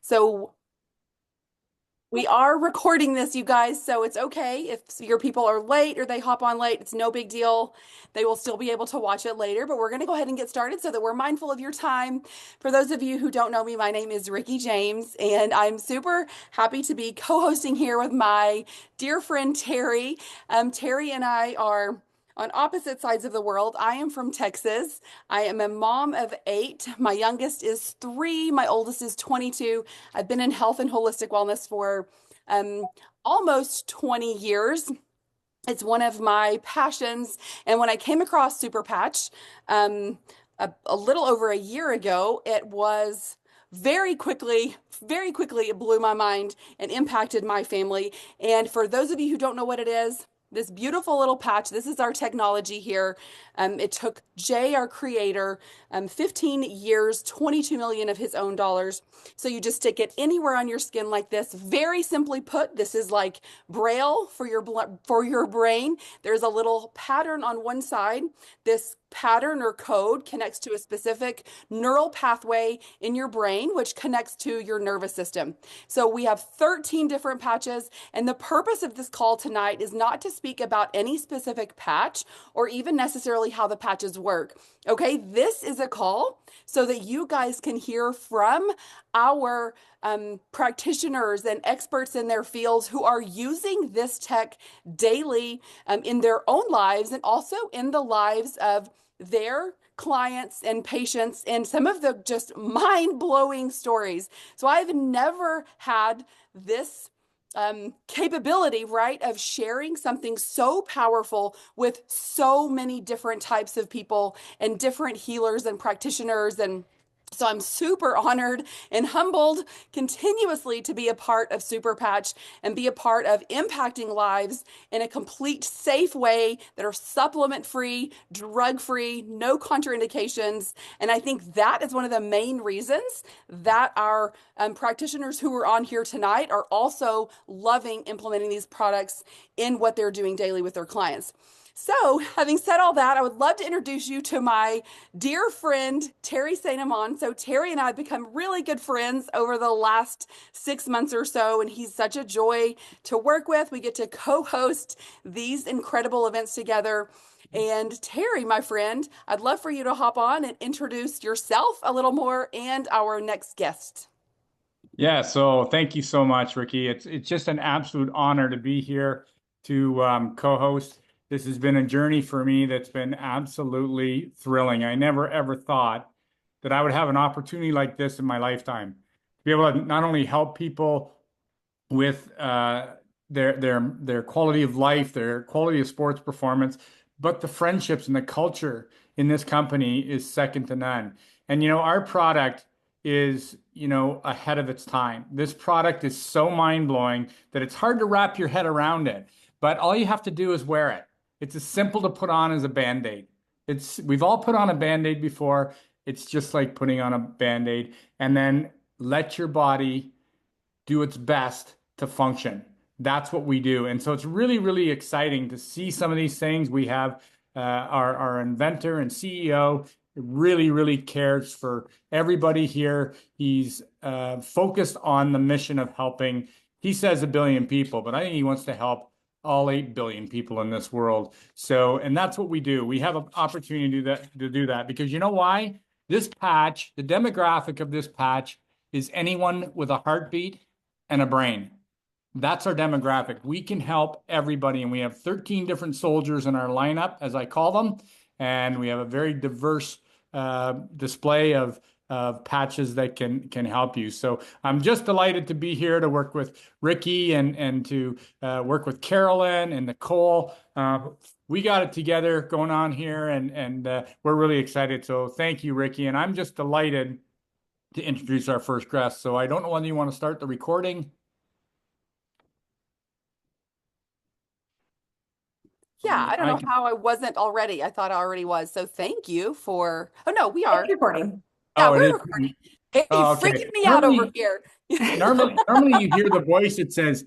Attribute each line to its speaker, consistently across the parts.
Speaker 1: So we are recording this, you guys, so it's okay if your people are late or they hop on late. It's no big deal. They will still be able to watch it later, but we're going to go ahead and get started so that we're mindful of your time. For those of you who don't know me, my name is Ricky James, and I'm super happy to be co-hosting here with my dear friend Terry. Terry and I are on opposite sides of the world. I am from Texas. I am a mom of 8. My youngest is 3. My oldest is 22. I've been in health and holistic wellness for um, almost 20 years. It's one of my passions. And when I came across Super Patch a little over a year ago, it was very quickly, it blew my mind and impacted my family. And for those of you who don't know what it is, this beautiful little patch, this is our technology here. It took Jay, our creator, 15 years, 22 million of his own dollars. So you just stick it anywhere on your skin like this. Very simply put, this is like Braille for your for your brain. There's a little pattern on one side. This pattern or code connects to a specific neural pathway in your brain, which connects to your nervous system. So we have 13 different patches, and the purpose of this call tonight is not to speak about any specific patch or even necessarily how the patches work. Okay, this is a call so that you guys can hear from our practitioners and experts in their fields who are using this tech daily in their own lives and also in the lives of their clients and patients, and some of the just mind-blowing stories. So I've never had this capability, right, of sharing something so powerful with so many different types of people and different healers and practitioners. And so I'm super honored and humbled continuously to be a part of Super Patch and be a part of impacting lives in a complete safe way that are supplement free, drug free, no contraindications. And I think that is one of the main reasons that our practitioners who are on here tonight are also loving implementing these products in what they're doing daily with their clients. So, having said all that, I would love to introduce you to my dear friend, Terry St. Amon. So, Terry and I have become really good friends over the last 6 months or so, and he's such a joy to work with. We get to co host these incredible events together. And, Terry, my friend, I'd love for you to hop on and introduce yourself a little more and our next guest.
Speaker 2: Yeah, so thank you so much, Ricky. It's just an absolute honor to be here to co-host. This has been a journey for me that's been absolutely thrilling. I never ever thought that I would have an opportunity like this in my lifetime to be able to not only help people with their quality of life, their quality of sports performance, but the friendships and the culture in this company is second to none. And our product is, ahead of its time. This product is so mind-blowing that it's hard to wrap your head around it. But all you have to do is wear it. It's as simple to put on as a Band-Aid. We've all put on a Band-Aid before. It's just like putting on a Band-Aid, and then let your body do its best to function. That's what we do. And so it's really, really exciting to see some of these things. We have our inventor and CEO really, really cares for everybody here. He's focused on the mission of helping, he says 1 billion people, but I think he wants to help all 8 billion people in this world. So, and that's what we do. We have an opportunity to do that because you know why? This patch, the demographic of this patch is anyone with a heartbeat and a brain. That's our demographic. We can help everybody, and we have 13 different soldiers in our lineup, as I call them, and we have a very diverse display of patches that can help you. So I'm just delighted to be here to work with Ricky and to work with Carolyn and Nicole. We got it together going on here, and we're really excited. So thank you, Ricky, and I'm just delighted to introduce our first guest. So I don't know whether you want to start the recording.
Speaker 1: Yeah, I don't
Speaker 2: I
Speaker 1: know
Speaker 2: can.
Speaker 1: how I wasn't already. I thought I already was. So thank you for. Oh no, we are.
Speaker 3: Recording.
Speaker 1: Yeah,
Speaker 2: Oh, it
Speaker 1: we're
Speaker 2: is.
Speaker 1: recording. Hey,
Speaker 2: Oh, okay.
Speaker 1: freaking me out over
Speaker 2: Normally,
Speaker 1: here.
Speaker 2: normally you hear the voice that says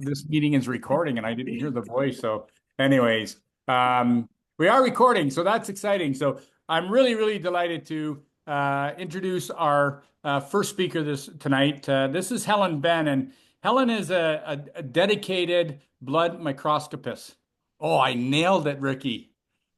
Speaker 2: this meeting is recording, and I didn't hear the voice. So, anyways, we are recording, so that's exciting. So I'm really, really delighted to introduce our first speaker tonight. This is Helen Ben, and Helen is a dedicated blood microscopist. Oh, I nailed it, Ricky.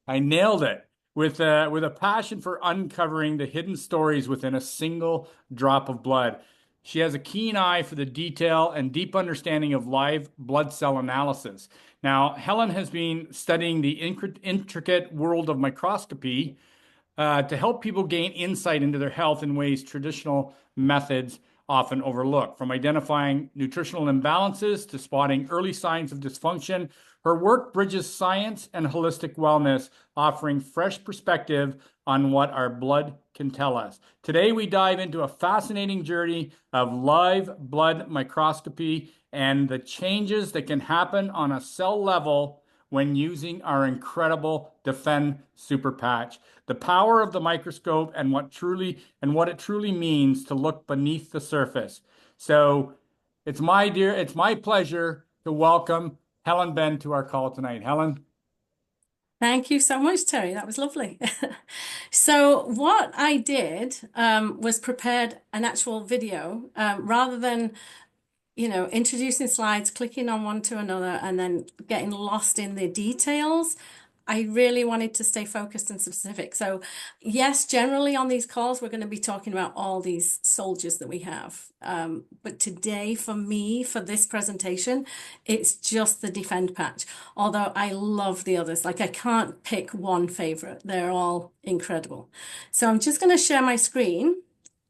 Speaker 2: I nailed it with a passion for uncovering the hidden stories within a single drop of blood. She has a keen eye for the detail and deep understanding of live blood cell analysis. Now, Helen has been studying the intricate world of microscopy to help people gain insight into their health in ways traditional methods often overlook. From identifying nutritional imbalances to spotting early signs of dysfunction, her work bridges science and holistic wellness, offering fresh perspective on what our blood can tell us. Today, we dive into a fascinating journey of live blood microscopy and the changes that can happen on a cell level when using our incredible Defend Super Patch. The power of the microscope and what it truly means to look beneath the surface. So it's my pleasure to welcome Helen Ben to our call tonight. Helen.
Speaker 3: Thank you so much, Terry. That was lovely. So what I did was prepared an actual video rather than introducing slides, clicking on one to another, and then getting lost in the details. I really wanted to stay focused and specific. So, yes, generally on these calls, we're going to be talking about all these soldiers that we have. But today, for me, for this presentation, it's just the Defend patch. Although I love the others. Like, I can't pick one favorite. They're all incredible. So I'm just going to share my screen.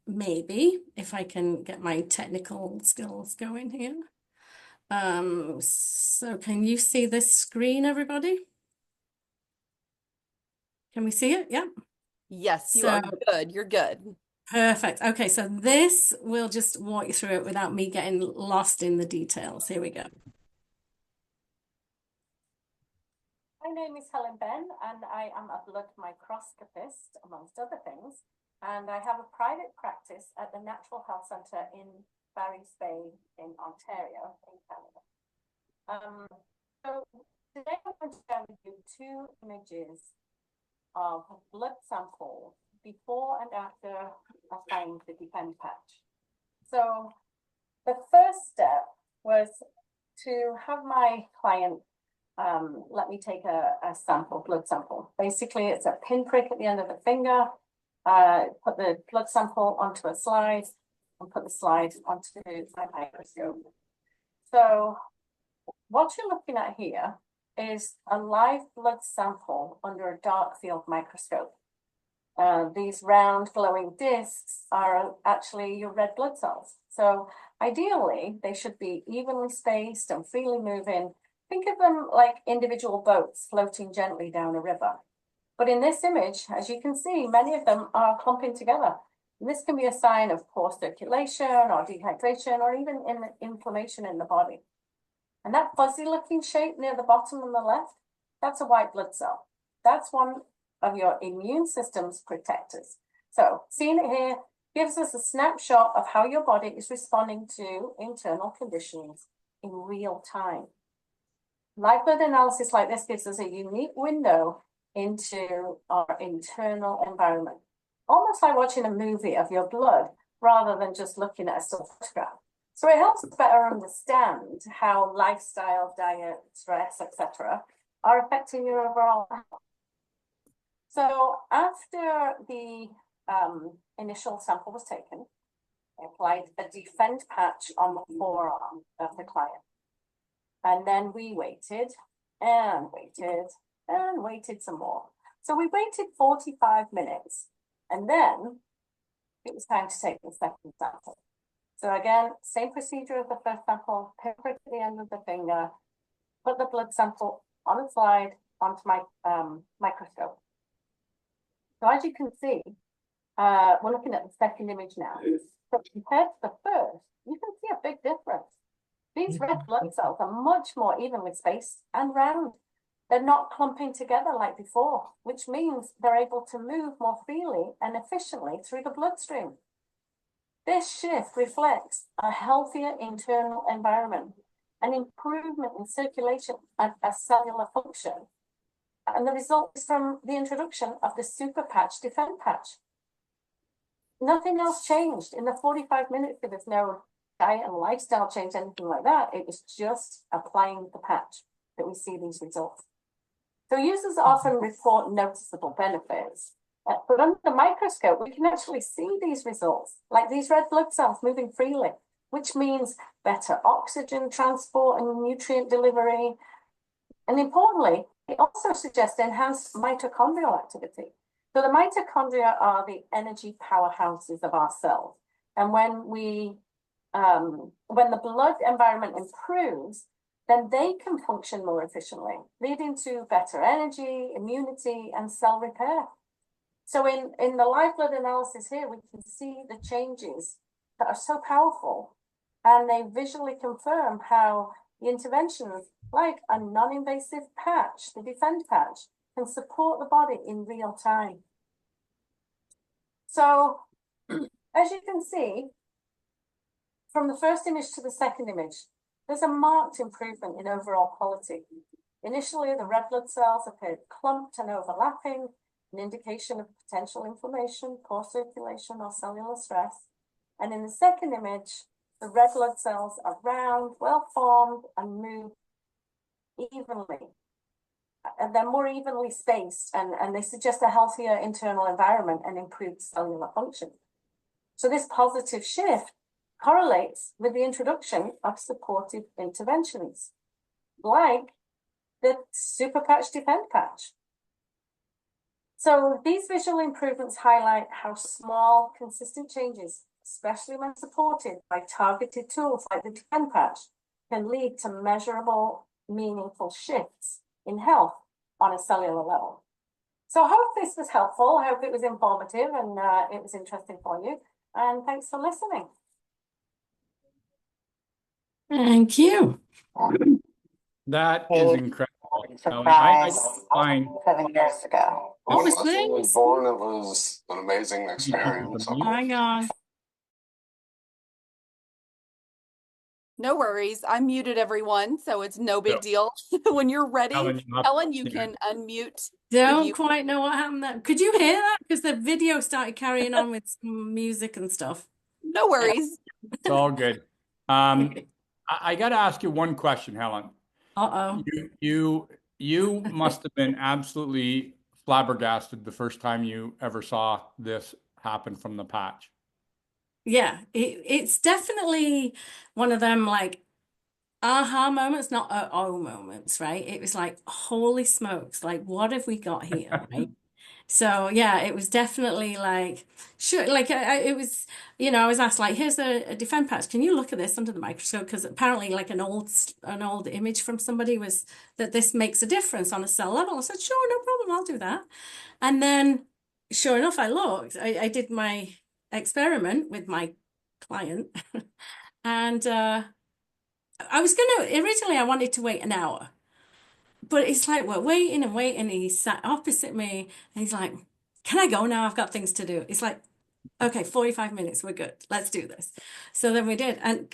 Speaker 3: Maybe if I can get my technical skills going here. So can you see this screen, everybody? Can we see it? Yeah.
Speaker 1: Yes, you
Speaker 3: So
Speaker 1: are good. You're good.
Speaker 3: perfect. Okay, so this will just walk you through it without me getting lost in the details. Here we go. My name is Helen Ben, and I am a blood microscopist, amongst other things. And I have a private practice at the Natural Health Centre in Barry's Bay in Ontario, in Canada. So today I'm going to share with you two images of blood samples before and after applying the Defend patch. So the first step was to have my client let me take a sample, blood sample. Basically, it's a pinprick at the end of the finger. Put the blood sample onto a slide and put the slide onto my microscope. So what you're looking at here is a live blood sample under a dark field microscope. These round glowing discs are actually your red blood cells. So ideally, they should be evenly spaced and freely moving. Think of them like individual boats floating gently down a river. But in this image, as you can see, many of them are clumping together. And this can be a sign of poor circulation or dehydration or even inflammation in the body. And that fuzzy looking shape near the bottom on the left, that's a white blood cell. That's one of your immune system's protectors. So seeing it here gives us a snapshot of how your body is responding to internal conditions in real time. Live blood analysis like this gives us a unique window into our internal environment, almost like watching a movie of your blood rather than just looking at a still photograph. So it helps us better understand how lifestyle, diet, stress, etc. are affecting your overall health. So after the initial sample was taken, I applied a Defend patch on the forearm of the client. And then we waited and waited and waited some more. So we waited 45 minutes and then it was time to take the second sample. So again, same procedure as the first sample, pinprick at the end of the finger, put the blood sample on a slide onto my microscope. So as you can see, we're looking at the second image now. So compared to the first, you can see a big difference. These red blood cells are much more evenly spaced and round. They're not clumping together like before, which means they're able to move more freely and efficiently through the bloodstream. This shift reflects a healthier internal environment, an improvement in circulation and a cellular function. And the result is from the introduction of the Super Patch Defend patch. Nothing else changed. In the 45 minutes, there was no diet and lifestyle change, anything like that. It was just applying the patch that we see these results. So users often report noticeable benefits, but under the microscope, we can actually see these results, like these red blood cells moving freely, which means better oxygen transport and nutrient delivery. And importantly, it also suggests enhanced mitochondrial activity. So the mitochondria are the energy powerhouses of our cells. And when the blood environment improves, then they can function more efficiently, leading to better energy, immunity, and cell repair. So in the live blood analysis here, we can see the changes that are so powerful, and they visually confirm how the interventions like a non-invasive patch, the Defend patch, can support the body in real time. So as you can see, from the first image to the second image, there's a marked improvement in overall quality. Initially, the red blood cells appeared clumped and overlapping, an indication of potential inflammation, poor circulation, or cellular stress. And in the second image, the red blood cells are round, well-formed, and move evenly. And they're more evenly spaced, and they suggest a healthier internal environment and improved cellular function. So this positive shift correlates with the introduction of supportive interventions, like the Super Patch Defend patch. So these visual improvements highlight how small, consistent changes, especially when supported by targeted tools like the Defend patch, can lead to measurable, meaningful shifts in health on a cellular level. So I hope this was helpful. I hope it was informative and it was interesting for you. And thanks for listening.
Speaker 4: Thank you.
Speaker 2: That is incredible.
Speaker 5: Surprise.
Speaker 2: Find
Speaker 5: 7 years ago.
Speaker 4: What was
Speaker 6: When I was
Speaker 4: this?
Speaker 6: born, it was an amazing experience.
Speaker 4: Hang on.
Speaker 1: No worries. I muted everyone, so it's no big deal. When you're ready, Ellen, you can unmute.
Speaker 4: Don't quite know what happened there. Could you hear that? Because the video started carrying on with some music and stuff.
Speaker 1: No worries.
Speaker 2: It's all good. I got to ask you one question, Helen.
Speaker 4: Uh-oh.
Speaker 2: You must have been absolutely flabbergasted the first time you ever saw this happen from the patch.
Speaker 4: Yeah, it's definitely one of them like aha moments, not oh moments, right? It was like, holy smokes, like what have we got here, right? So yeah, it was definitely like sure, like it was, I was asked like, here's a Defend patch. Can you look at this under the microscope? Because apparently, like an old image from somebody was that this makes a difference on a cell level. I said, sure, no problem, I'll do that. And then, sure enough, I looked. I did my experiment with my client, and I was originally I wanted to wait an hour. But it's like we're waiting and waiting. And he sat opposite me and he's like, can I go now? I've got things to do. It's like, okay, 45 minutes. We're good. Let's do this. So then we did. And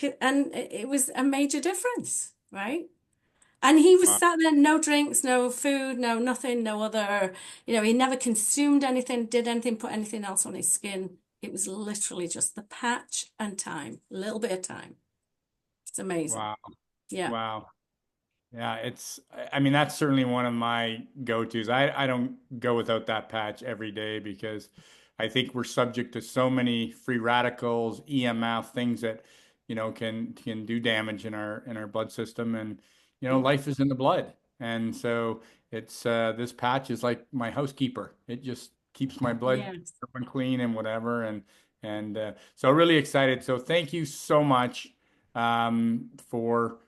Speaker 4: it was a major difference, right? And he was sat there, no drinks, no food, no nothing, no other, he never consumed anything, did anything, put anything else on his skin. It was literally just the patch and time, a little bit of time. It's amazing.
Speaker 2: Wow.
Speaker 4: Yeah.
Speaker 2: Wow. Yeah, I mean, that's certainly one of my go-tos. I don't go without that patch every day because I think we're subject to so many free radicals, EMF, things that, can do damage in our blood system. And, life is in the blood. And so it's this patch is like my housekeeper. It just keeps my blood
Speaker 4: Yes.
Speaker 2: clean and whatever. And so really excited. So thank you so much for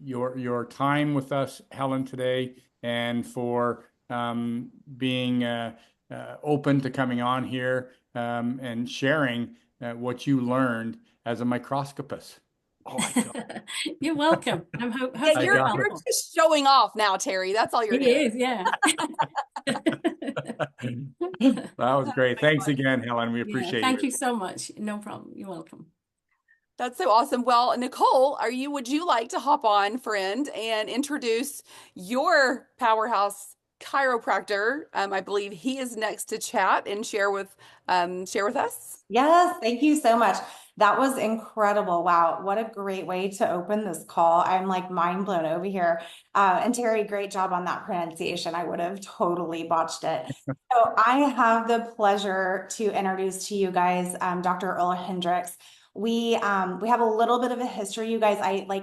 Speaker 2: your time with us, Helen, today, and for being open to coming on here and sharing what you learned as a microscopist. Oh my God.
Speaker 4: You're welcome. I'm hoping
Speaker 1: Yeah, you're
Speaker 4: helpful.
Speaker 1: just showing off now, Terry. That's all you're
Speaker 4: He
Speaker 1: doing.
Speaker 4: is, yeah.
Speaker 2: That was great. Thanks again, Helen. We appreciate you.
Speaker 4: Thank you so much. No problem. You're welcome.
Speaker 1: That's so awesome. Well, Nicole, would you like to hop on, friend, and introduce your powerhouse chiropractor. I believe he is next to chat and share with us.
Speaker 5: Yes, thank you so much. That was incredible. Wow, what a great way to open this call. I'm like mind blown over here. And Terry, great job on that pronunciation. I would have totally botched it. So I have the pleasure to introduce to you guys Dr. Earl Hendricks. We have a little bit of a history, you guys.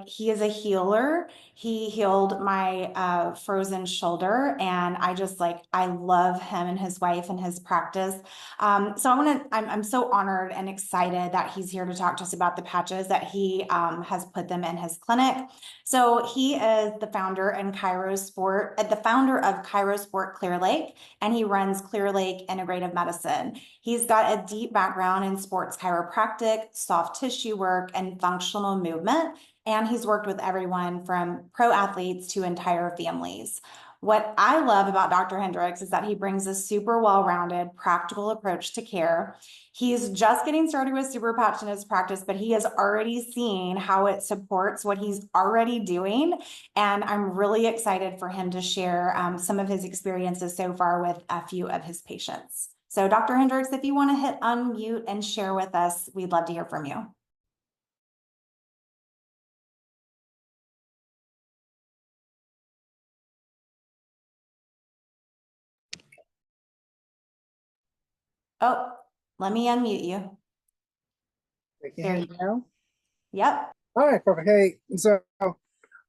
Speaker 5: He is a healer. He healed my frozen shoulder, and I love him and his wife and his practice. So I'm so honored and excited that he's here to talk to us about the patches that he has put them in his clinic. So he is the founder the founder of Cairo Sport Clear Lake, and he runs Clear Lake Integrative Medicine. He's got a deep background in sports chiropractic, soft tissue work, and functional movement. And he's worked with everyone from pro athletes to entire families. What I love about Dr. Hendricks is that he brings a super well-rounded, practical approach to care. He's just getting started with super patch in his practice, but he has already seen how it supports what he's already doing. And I'm really excited for him to share some of his experiences so far with a few of his patients. So Dr. Hendricks, if you want to hit unmute and share with us, we'd love to hear from you. Oh, let me unmute you.
Speaker 7: They can
Speaker 5: There
Speaker 7: hear
Speaker 5: you
Speaker 7: me now?
Speaker 5: Yep.
Speaker 7: All right, perfect. Hey, so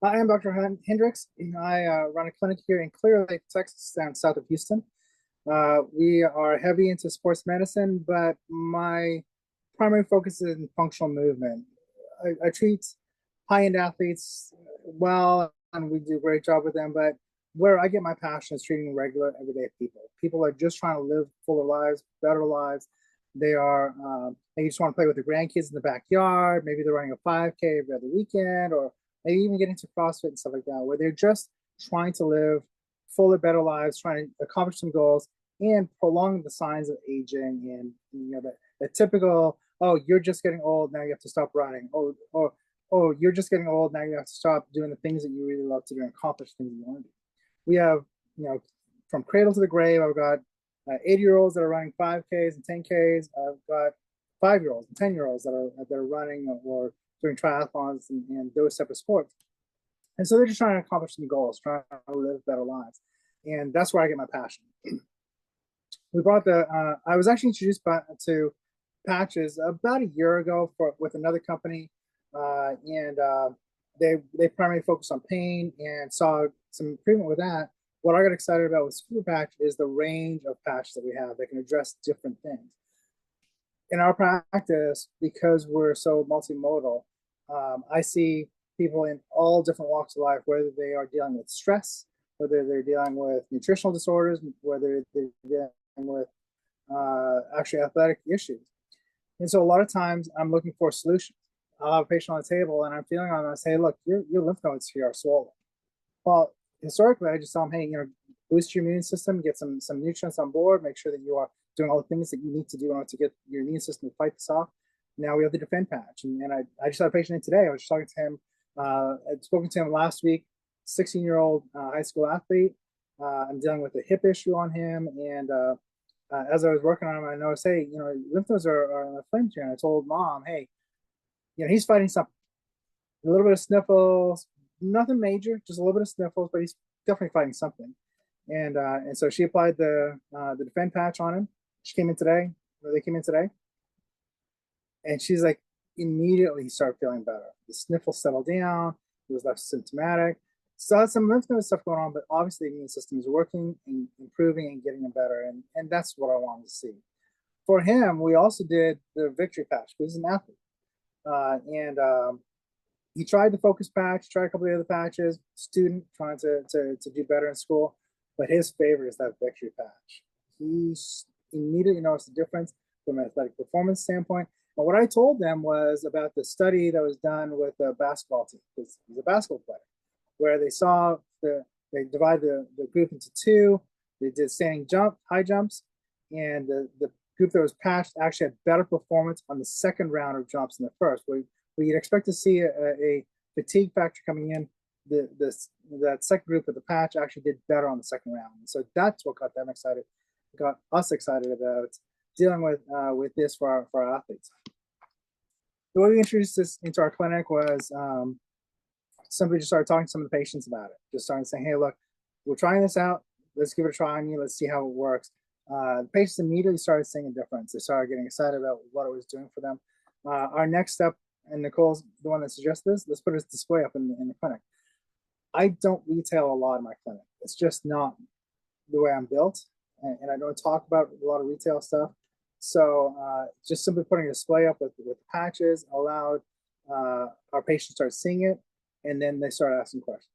Speaker 7: I am Dr. Hendricks. I run a clinic here in Clear Lake, Texas, down south of Houston. We are heavy into sports medicine, but my primary focus is in functional movement. I treat high-end athletes well, and we do a great job with them, but where I get my passion is treating regular, everyday people. People are just trying to live fuller lives, better lives. They just want to play with their grandkids in the backyard. Maybe they're running a 5K every other weekend, or maybe even getting to CrossFit and stuff like that, where they're just trying to live fuller, better lives, trying to accomplish some goals and prolong the signs of aging and the typical, oh, you're just getting old, now you have to stop running. Oh, you're just getting old, now you have to stop doing the things that you really love to do and accomplish things you want to do. We have, from cradle to the grave, I've got 80-year-olds that are running 5Ks and 10Ks. I've got 5-year-olds and 10-year-olds that are running or doing triathlons and those type of sports. And so they're just trying to accomplish some goals, trying to live better lives. And that's where I get my passion. I was actually introduced to patches about a year ago with another company. They primarily focus on pain and saw some improvement with that. What I got excited about with Super Patch is the range of patches that we have that can address different things. In our practice, because we're so multimodal, I see people in all different walks of life, whether they are dealing with stress, whether they're dealing with nutritional disorders, whether they're dealing with actually athletic issues. And so a lot of times I'm looking for solutions. I'll have a patient on the table and I'm feeling on them. I say, look, your lymph nodes here are swollen. Well, historically, I just tell them, hey, boost your immune system, get some nutrients on board, make sure that you are doing all the things that you need to do in order to get your immune system to fight this off. Now we have the Defend Patch. And I just had a patient in today. I was talking to him. I'd spoken to him last week, 16-year-old high school athlete. I'm dealing with a hip issue on him. And as I was working on him, I noticed, hey, lymph nodes are inflamed here. And I told mom, hey, he's fighting something. A little bit of sniffles, nothing major, just a little bit of sniffles, but he's definitely fighting something. And so she applied the Defend Patch on him. She came in today, or they came in today, and she's like, immediately he started feeling better. The sniffles settled down. He was less symptomatic. Still had some lymph node stuff going on, but obviously the immune system is working and improving and getting him better. And that's what I wanted to see. For him, we also did the Victory Patch because he's an athlete. He tried the Focus Patch, tried a couple of other patches, student trying to do better in school, but his favorite is that Victory Patch. He immediately noticed the difference from an athletic performance standpoint. And what I told them was about the study that was done with the basketball team, because he's a basketball player, where they divide the group into two. They did high jumps, and the group that was patched actually had better performance on the second round of jumps than the first. Where you'd expect to see a fatigue factor coming in, that second group with the patch actually did better on the second round. And so that's what got them excited, got us excited about dealing with this for our athletes. The way we introduced this into our clinic was somebody just started talking to some of the patients about it. Just started saying, hey, look, we're trying this out. Let's give it a try on you. Let's see how it works. The patients immediately started seeing a difference. They started getting excited about what it was doing for them. Our next step, and Nicole's the one that suggested this, let's put a display up in the clinic. I don't retail a lot in my clinic. It's just not the way I'm built. And I don't talk about a lot of retail stuff. So just simply putting a display up with patches allowed our patients start seeing it, and then they start asking questions.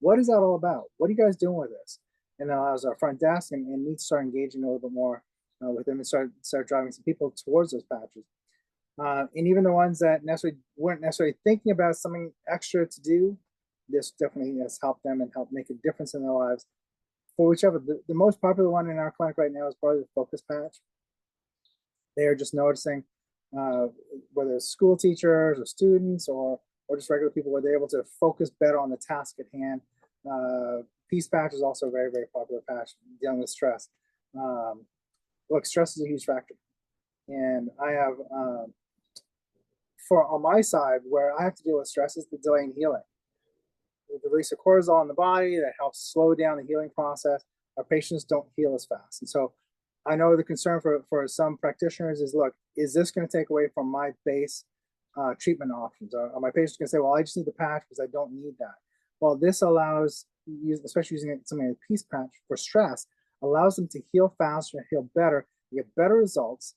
Speaker 7: What is that all about? What are you guys doing with this? And it allows our front desk and me to start engaging a little bit more with them and start driving some people towards those patches. And even the ones that weren't necessarily thinking about something extra to do, this definitely has helped them and helped make a difference in their lives. For whichever, the most popular one in our clinic right now is probably the focus patch. They are just noticing whether it's school teachers or students or just regular people, where they're able to focus better on the task at hand. Peace patch is also a very, very popular patch dealing with stress. Look, stress is a huge factor. And I have, on my side, where I have to deal with stress is the delay in healing. The release of cortisol in the body that helps slow down the healing process. Our patients don't heal as fast. And so I know the concern for some practitioners is, look, is this going to take away from my base treatment options? Are my patients going to say, well, I just need the patch because I don't need that? Well, this allows, especially using something like a peace patch for stress, allows them to heal faster, heal better, get better results.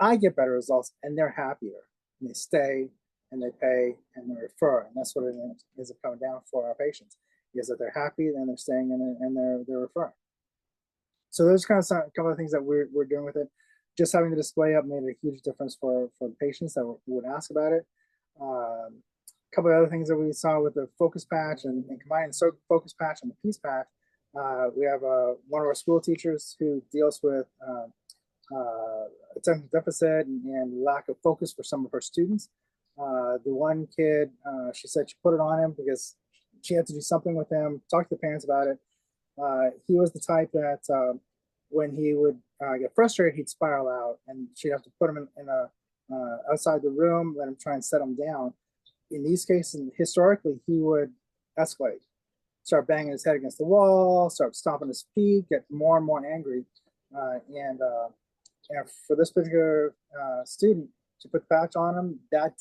Speaker 7: I get better results, and they're happier. And they stay, and they pay, and they refer. And that's what it is coming down for our patients, is that they're happy, and they're staying, and they're referring. So those kind of a couple of things that we're doing with it. Just having the display up made a huge difference for the patients that would ask about it. A couple of other things that we saw with the focus patch and combining the focus patch and the peace patch. We have one of our school teachers who deals with attention deficit and lack of focus for some of her students. The one kid, she said she put it on him because she had to do something with him, talk to the parents about it. He was the type that when he would get frustrated, he'd spiral out, and she'd have to put him in outside the room, let him try and set him down. In these cases, historically, he would escalate, start banging his head against the wall, start stomping his feet, get more and more angry. And for this particular student, to put the patch on him that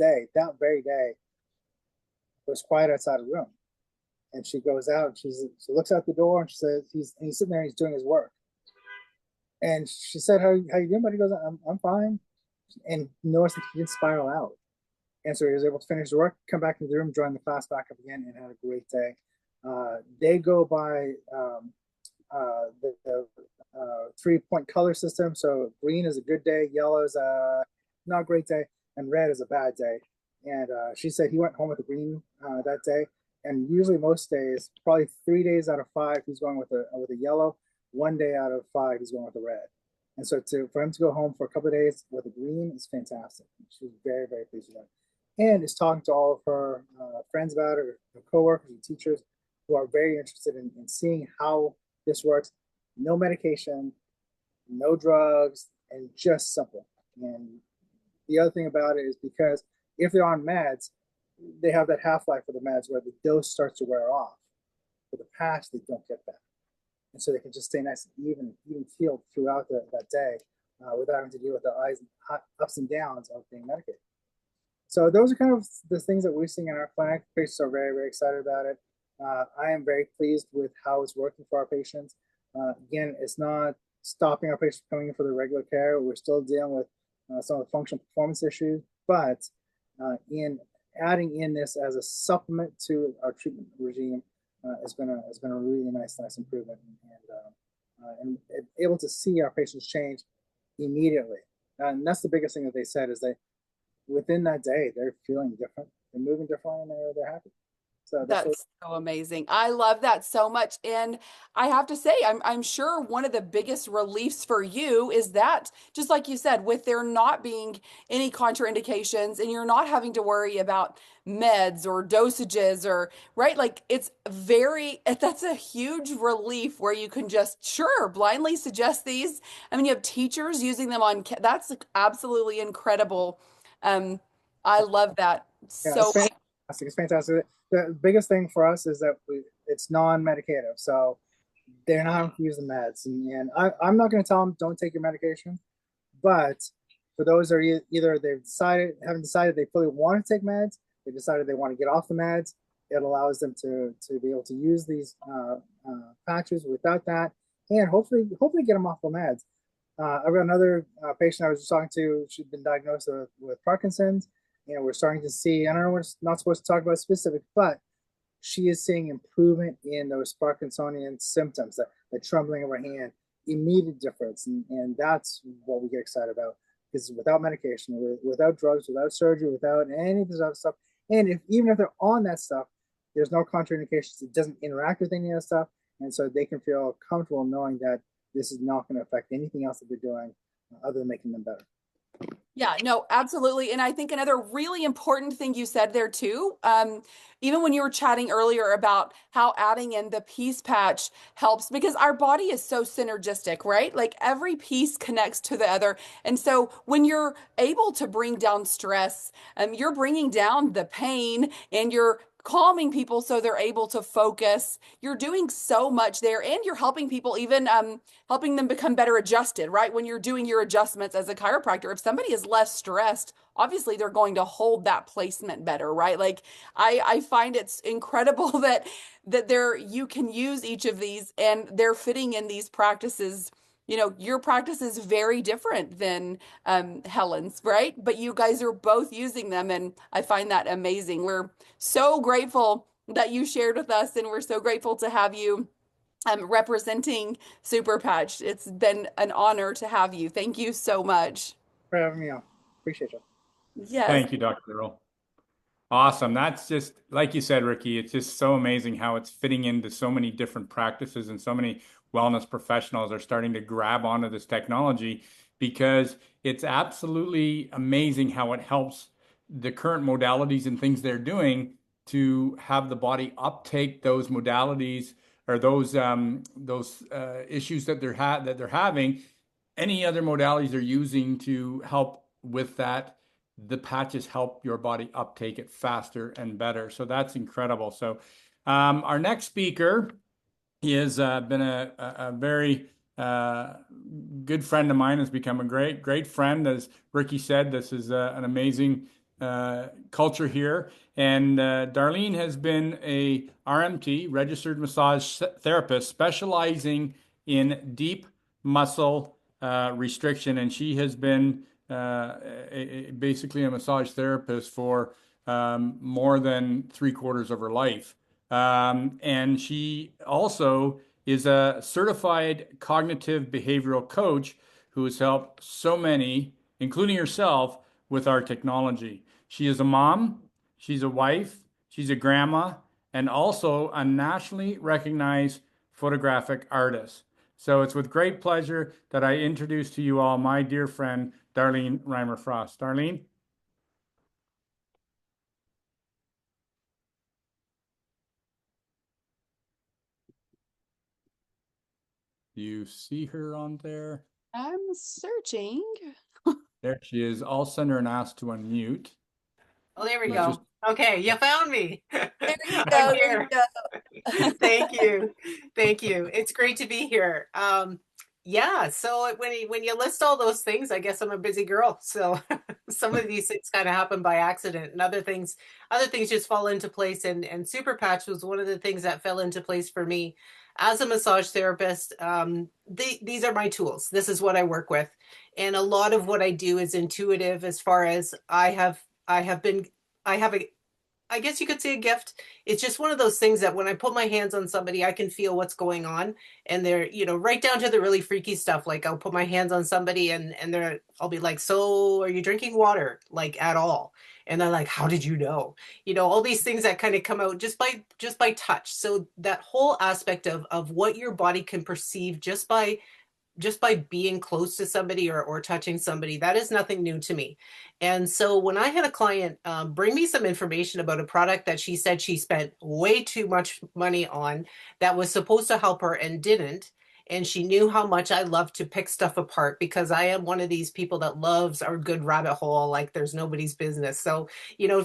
Speaker 7: very day, it was quiet outside the room. And she goes out, she looks out the door, and she says, he's sitting there, and he's doing his work. And she said, how you doing, buddy? He goes, I'm fine. And noticed that he didn't spiral out. And so he was able to finish the work, come back into the room, join the class back up again, and had a great day. They go by the 3-point color system. So green is a good day, yellow is a not a great day, and red is a bad day. And she said he went home with a green that day. And usually most days, probably 3 days out of 5, he's going with a yellow. 1 day out of 5, he's going with a red. And so for him to go home for a couple of days with a green is fantastic. She was very, very pleased with that. And is talking to all of her friends about it, her coworkers and teachers who are very interested in seeing how this works. No medication, no drugs, and just simple. And the other thing about it is because if they're on meds, they have that half-life of the meds where the dose starts to wear off. With the patch, they don't get that. And so they can just stay nice and even keeled throughout that day without having to deal with the ups and downs of being medicated. So those are kind of the things that we're seeing in our clinic. Patients are very, very excited about it. I am very pleased with how it's working for our patients. Again, it's not stopping our patients coming in for the regular care. We're still dealing with some of the functional performance issues, but in adding in this as a supplement to our treatment regime has been a really nice improvement, and able to see our patients change immediately. And that's the biggest thing that they said is within that day they're feeling different, they're moving differently, and they're happy. So
Speaker 1: That's so amazing. I love that so much. And I have to say, I'm sure one of the biggest reliefs for you is that, just like you said, with there not being any contraindications and you're not having to worry about meds or dosages or right, like that's a huge relief where you can just sure blindly suggest these. I mean, you have teachers using them that's like absolutely incredible. Um, I love that
Speaker 7: yeah,
Speaker 1: so much.
Speaker 7: it's fantastic. The biggest thing for us is that it's non-medicative, so they're not having to use the meds. And I'm not going to tell them don't take your medication, but for those that are either haven't decided they fully want to take meds, they decided they want to get off the meds. It allows them to be able to use these patches without that, and hopefully get them off the meds. I've got another patient I was just talking to. She's been diagnosed with Parkinson's, and we're starting to see. I don't know, we're not supposed to talk about specific, but she is seeing improvement in those Parkinsonian symptoms, the trembling of her hand, immediate difference, and that's what we get excited about. Because without medication, without drugs, without surgery, without any of this other stuff, and even if they're on that stuff, there's no contraindications. It doesn't interact with any of that stuff, and so they can feel comfortable knowing that this is not going to affect anything else that they're doing other than making them better.
Speaker 1: Yeah, no, absolutely. And I think another really important thing you said there too, even when you were chatting earlier about how adding in the piece patch helps because our body is so synergistic, right? Like every piece connects to the other. And so when you're able to bring down stress, you're bringing down the pain and you're calming people so they're able to focus. You're doing so much there and you're helping people even helping them become better adjusted, right? When you're doing your adjustments as a chiropractor, if somebody is less stressed, obviously they're going to hold that placement better, right? Like I find it's incredible that there you can use each of these and they're fitting in these practices. You know, your practice is very different than Helen's, right? But you guys are both using them, and I find that amazing. We're so grateful that you shared with us, and we're so grateful to have you representing Super Patch. It's been an honor to have you. Thank you so much.
Speaker 7: For having me on. Appreciate you.
Speaker 1: Yes.
Speaker 2: Thank you, Dr. Earl. Awesome. That's just, like you said, Ricky, it's just so amazing how it's fitting into so many different practices and so many wellness professionals are starting to grab onto this technology because it's absolutely amazing how it helps the current modalities and things they're doing to have the body uptake those modalities or those issues that they're having. Any other modalities they're using to help with that, the patches help your body uptake it faster and better. So that's incredible. So our next speaker has been a very good friend of mine, has become a great friend. As Ricky said, this is an amazing culture here. And Darlene has been a RMT, registered massage therapist, specializing in deep muscle restriction. And she has been basically a massage therapist for more than 3/4 of her life. And she also is a certified cognitive behavioral coach who has helped so many, including herself, with our technology. She is a mom, she's a wife, she's a grandma, and also a nationally recognized photographic artist. So it's with great pleasure that I introduce to you all my dear friend, Darlene Reimer Frost. Darlene? You see her on there?
Speaker 1: I'm searching.
Speaker 2: There she is. I'll send her an ask to unmute.
Speaker 8: Oh, there we
Speaker 2: But
Speaker 8: go.
Speaker 2: just
Speaker 8: Okay, you found me.
Speaker 1: There you
Speaker 8: I'm
Speaker 1: go. There you
Speaker 8: here.
Speaker 1: go.
Speaker 8: Thank you. Thank you. It's great to be here. Yeah, so when you list all those things, I guess I'm a busy girl. So some of these things kind of happen by accident and other things just fall into place and Super Patch was one of the things that fell into place for me as a massage therapist. These are my tools. This is what I work with. And a lot of what I do is intuitive as far as I have a I guess you could say a gift. It's just one of those things that when I put my hands on somebody, I can feel what's going on. And they're, right down to the really freaky stuff. Like I'll put my hands on somebody and I'll be like, so are you drinking water? Like at all? And they're like, how did you know? All these things that kind of come out just by touch. So that whole aspect of what your body can perceive just by being close to somebody or touching somebody, that is nothing new to me. And so when I had a client bring me some information about a product that she said she spent way too much money on that was supposed to help her and didn't, and she knew how much I love to pick stuff apart because I am one of these people that loves our good rabbit hole like there's nobody's business. So,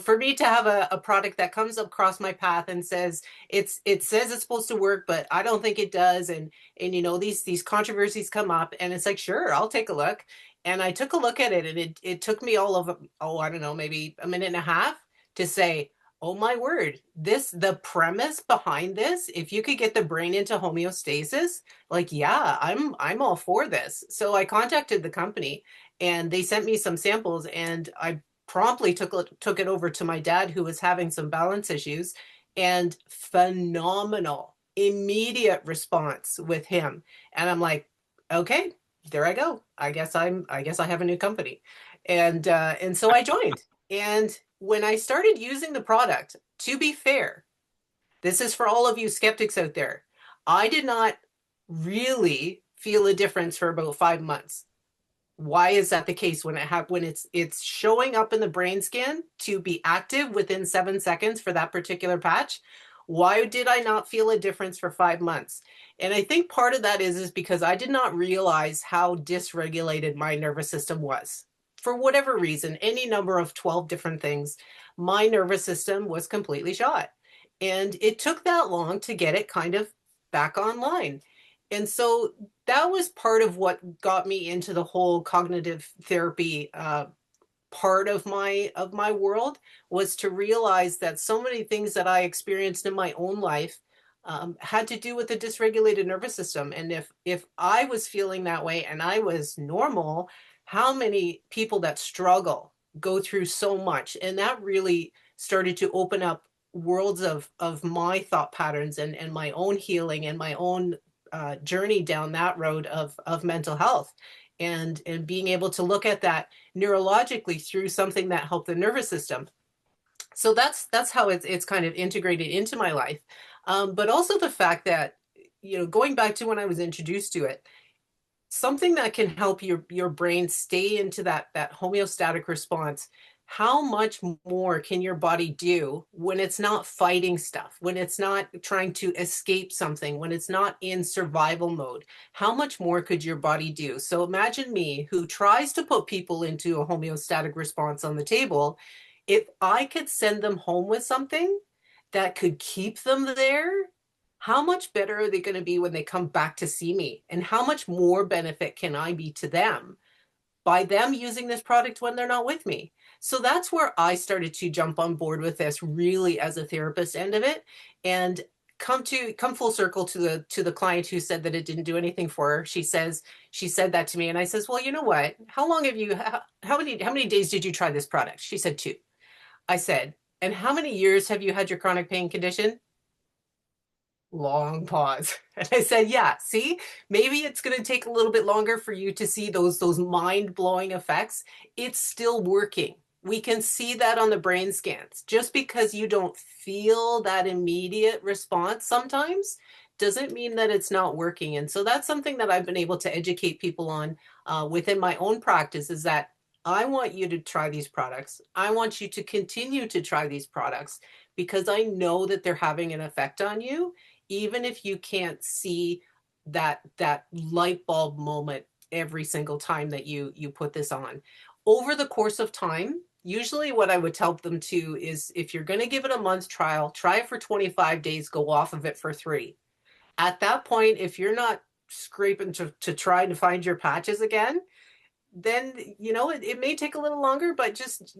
Speaker 8: for me to have a product that comes across my path and says it says it's supposed to work, but I don't think it does, and these controversies come up and it's like, sure, I'll take a look. And I took a look at it and it took me all of I don't know, maybe a minute and a half to say, oh my word, the premise behind this, if you could get the brain into homeostasis, like, yeah, I'm all for this. So I contacted the company and they sent me some samples and I promptly took it over to my dad who was having some balance issues, and phenomenal immediate response with him. And I'm like, okay, there I go. I guess I have a new company. And so I joined. And when I started using the product, to be fair, this is for all of you skeptics out there, I did not really feel a difference for about 5 months. Why is that the case? When it's showing up in the brain scan to be active within 7 seconds for that particular patch? Why did I not feel a difference for 5 months? And I think part of that is because I did not realize how dysregulated my nervous system was. For whatever reason, any number of 12 different things, my nervous system was completely shot. And it took that long to get it kind of back online. And so that was part of what got me into the whole cognitive therapy part of my world, was to realize that so many things that I experienced in my own life had to do with the dysregulated nervous system. And if I was feeling that way and I was normal, how many people that struggle go through so much? And that really started to open up worlds of my thought patterns and my own healing and my own journey down that road of mental health, and being able to look at that neurologically through something that helped the nervous system. So that's how it's kind of integrated into my life. But also the fact that, going back to when I was introduced to it, something that can help your brain stay into that homeostatic response. How much more can your body do when it's not fighting stuff, when it's not trying to escape something, when it's not in survival mode? How much more could your body do? So imagine me, who tries to put people into a homeostatic response on the table. If I could send them home with something that could keep them there, how much better are they going to be when they come back to see me? And how much more benefit can I be to them by them using this product when they're not with me? So that's where I started to jump on board with this, really as a therapist end of it, and come full circle to the client who said that it didn't do anything for her. She said that to me, and I says, well, you know what? How long have you? How many days did you try this product? She said 2. I said, and how many years have you had your chronic pain condition? Long pause. And I said, yeah, see, maybe it's going to take a little bit longer for you to see those mind-blowing effects. It's still working. We can see that on the brain scans. Just because you don't feel that immediate response sometimes doesn't mean that it's not working. And so that's something that I've been able to educate people on within my own practice, is that I want you to try these products. I want you to continue to try these products because I know that they're having an effect on you, even if you can't see that light bulb moment every single time that you put this on. Over the course of time, usually what I would tell them to is, if you're going to give it a month trial, try it for 25 days, go off of it for 3. At that point, if you're not scraping to try to find your patches again, then it may take a little longer, but just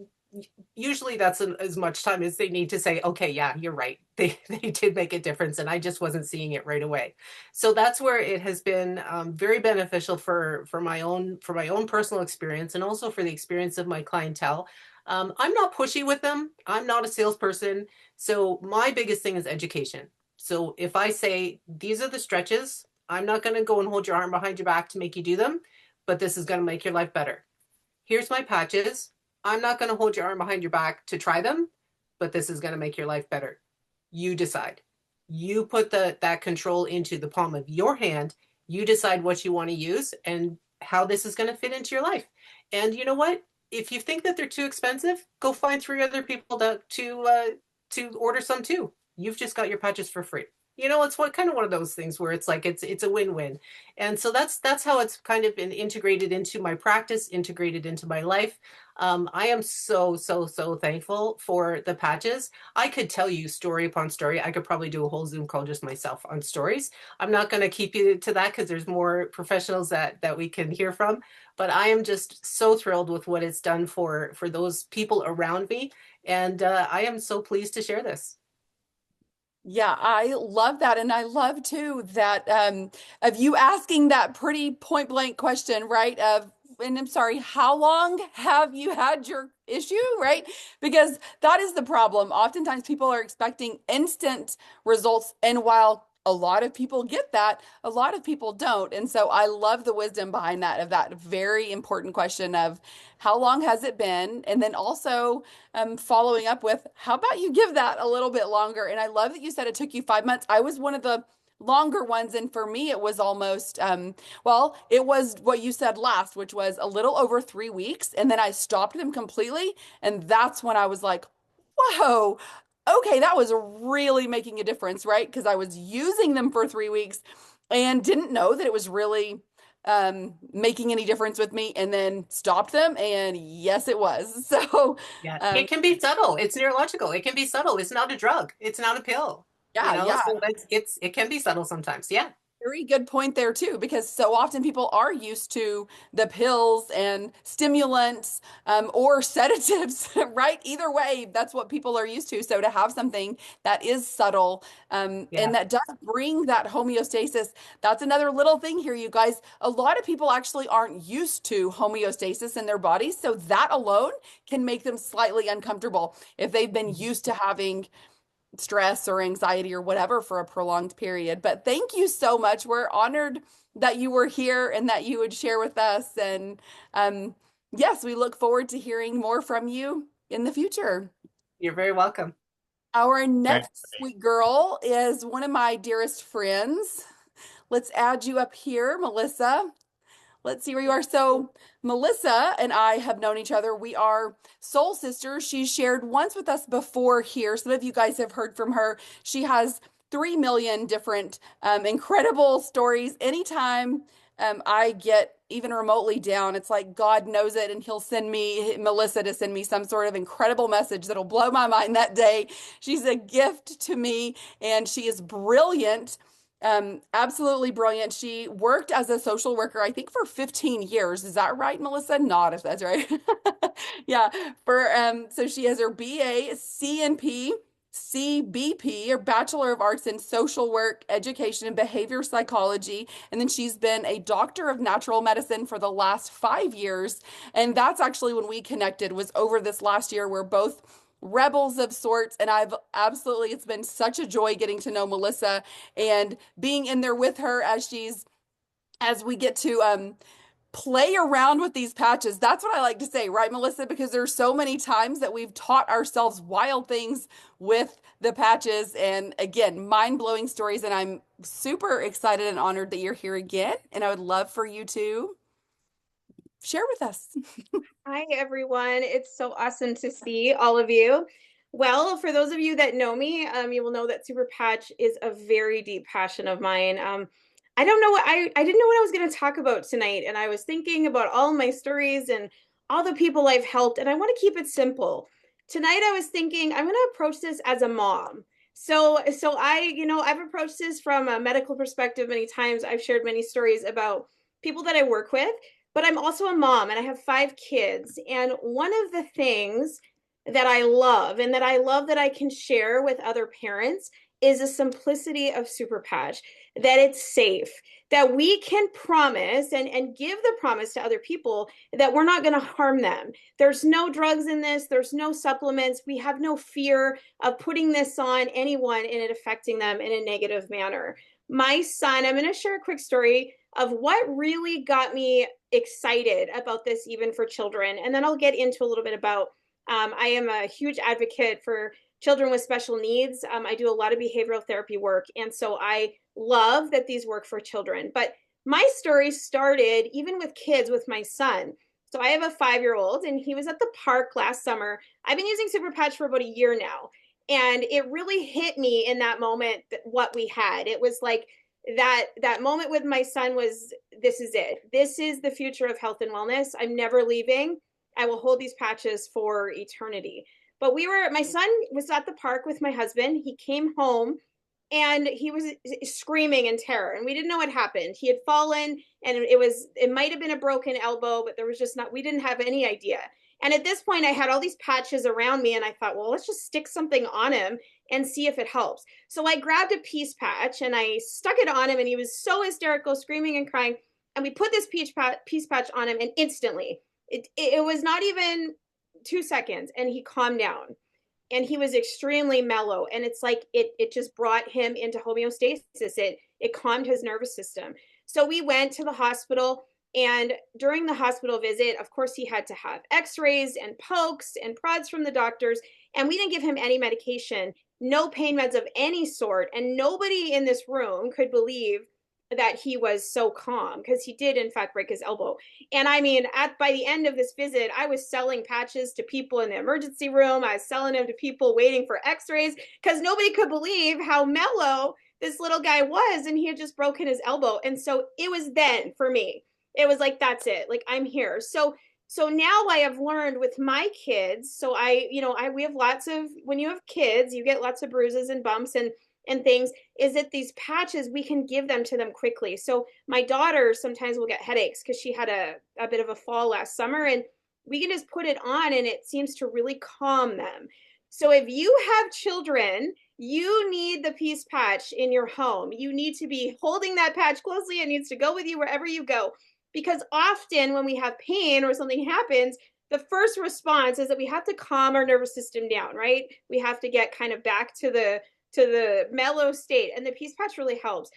Speaker 8: usually that's as much time as they need to say, okay, yeah, you're right, they did make a difference and I just wasn't seeing it right away. So that's where it has been very beneficial for my own personal experience, and also for the experience of my clientele. I'm not pushy with them. I'm not a salesperson. So my biggest thing is education. So if I say, these are the stretches, I'm not going to go and hold your arm behind your back to make you do them, but this is going to make your life better. Here's my patches. I'm not going to hold your arm behind your back to try them, but this is going to make your life better. You decide. You put that control into the palm of your hand. You decide what you want to use and how this is going to fit into your life. And you know what? If you think that they're too expensive, go find 3 other people to order some too. You've just got your patches for free. You know, it's kind of one of those things where it's like it's a win-win. And so that's how it's kind of been integrated into my practice, integrated into my life. I am so thankful for the patches. I could tell you story upon story. I could probably do a whole Zoom call just myself on stories. I'm not going to keep you to that because there's more professionals that we can hear from. But I am just so thrilled with what it's done for those people around me, and I am so pleased to share this.
Speaker 1: Yeah, I love that. And I love too that of you asking that pretty point blank question, right? And I'm sorry, how long have you had your issue, right? Because that is the problem. Oftentimes people are expecting instant results. And while a lot of people get that, a lot of people don't. And so I love the wisdom behind that, of that very important question of how long has it been? And then also following up with, how about you give that a little bit longer? And I love that you said it took you 5 months. I was one of the longer ones. And for me, it was almost, well, it was what you said last, which was a little over 3 weeks. And then I stopped them completely. And that's when I was like, whoa, okay, that was really making a difference, right? Because I was using them for 3 weeks and didn't know that it was really making any difference with me, and then stopped them. And yes, it was. So,
Speaker 8: Yeah,
Speaker 1: um,
Speaker 8: it can be subtle. It's neurological. It can be subtle. It's not a drug. It's not a pill. You
Speaker 1: yeah,
Speaker 8: know,
Speaker 1: yeah.
Speaker 8: so it can be subtle sometimes. Yeah.
Speaker 1: Very good point there too, because so often people are used to the pills and stimulants or sedatives, right? Either way, that's what people are used to. So to have something that is subtle
Speaker 8: Yeah.
Speaker 1: and that does bring that homeostasis, that's another little thing here, you guys. A lot of people actually aren't used to homeostasis in their bodies, so that alone can make them slightly uncomfortable if they've been used to having stress or anxiety or whatever for a prolonged period. But thank you so much. We're honored that you were here and that you would share with us. And yes, we look forward to hearing more from you in the future.
Speaker 8: You're very welcome.
Speaker 1: Our
Speaker 2: Thank-
Speaker 1: next sweet girl is one of my dearest friends. Let's add you up here, Melissa. Let's see where you are. So, Melissa and I have known each other. We are soul sisters. She's shared once with us before here. Some of you guys have heard from her. She has 3 million different incredible stories. Anytime I get even remotely down, it's like God knows it, and He'll send me Melissa to send me some sort of incredible message that'll blow my mind that day. She's a gift to me, and she is brilliant. Absolutely brilliant. She worked as a social worker, I think, for 15 years. Is that right, Melissa? Not if that's right. Yeah. For so she has her BA, CNP, CBP, or Bachelor of Arts in Social Work, Education, and Behavior Psychology. And then she's been a doctor of natural medicine for the last 5 years. And that's actually when we connected, was over this last year. We're both rebels of sorts, and I've absolutely, it's been such a joy getting to know Melissa and being in there with her as we get to play around with these patches. That's what I like to say, right, Melissa? Because there's so many times that we've taught ourselves wild things with the patches, and again, mind-blowing stories. And I'm super excited and honored that you're here again, and I would love for you to share with us.
Speaker 9: Hi, everyone. It's so awesome to see all of you. Well, for those of you that know me, you will know that Super Patch is a very deep passion of mine. I don't know what I didn't know what I was going to talk about tonight, and I was thinking about all my stories and all the people I've helped, and I want to keep it simple. Tonight, I was thinking I'm going to approach this as a mom. So I've approached this from a medical perspective many times. I've shared many stories about people that I work with, but I'm also a mom and I have 5 kids. And one of the things that I love and that I love that I can share with other parents is the simplicity of Super Patch, that it's safe, that we can promise and give the promise to other people that we're not going to harm them. There's no drugs in this, there's no supplements. We have no fear of putting this on anyone and it affecting them in a negative manner. My son, I'm going to share a quick story of what really got me excited about this, even for children. And then I'll get into a little bit about, I am a huge advocate for children with special needs. I do a lot of behavioral therapy work. And so I love that these work for children. But my story started even with kids, with my son. So I have a 5-year-old and he was at the park last summer. I've been using Super Patch for about a year now. And it really hit me in that moment what we had. It was like that moment with my son was, this is it. This is the future of health and wellness. I'm never leaving. I will hold these patches for eternity. But my son was at the park with my husband. He came home and he was screaming in terror, and we didn't know what happened. He had fallen, and it might have been a broken elbow, but we didn't have any idea. And at this point I had all these patches around me and I thought, well, let's just stick something on him and see if it helps. So I grabbed a peace patch and I stuck it on him, and he was so hysterical, screaming and crying. And we put this peace patch on him, and instantly it was not even 2 seconds and he calmed down. And he was extremely mellow, and it's like it just brought him into homeostasis. It calmed his nervous system. So we went to the hospital, and during the hospital visit, of course, he had to have x-rays and pokes and prods from the doctors, and we didn't give him any medication, no pain meds of any sort, and nobody in this room could believe that he was so calm, because he did in fact break his elbow. And I mean, by the end of this visit, I was selling patches to people in the emergency room. I was selling them to people waiting for x-rays, because nobody could believe how mellow this little guy was, and he had just broken his elbow. And so it was then for me, it was like, that's it, like, I'm here. So now I have learned with my kids. So we have lots of, when you have kids, you get lots of bruises and bumps and things, is that these patches, we can give them to them quickly. So my daughter sometimes will get headaches because she had a bit of a fall last summer, and we can just put it on and it seems to really calm them. So if you have children, you need the peace patch in your home. You need to be holding that patch closely. It needs to go with you wherever you go, because often when we have pain or something happens, the first response is that we have to calm our nervous system down, right? We have to get kind of back to the mellow state, and the peace patch really helps.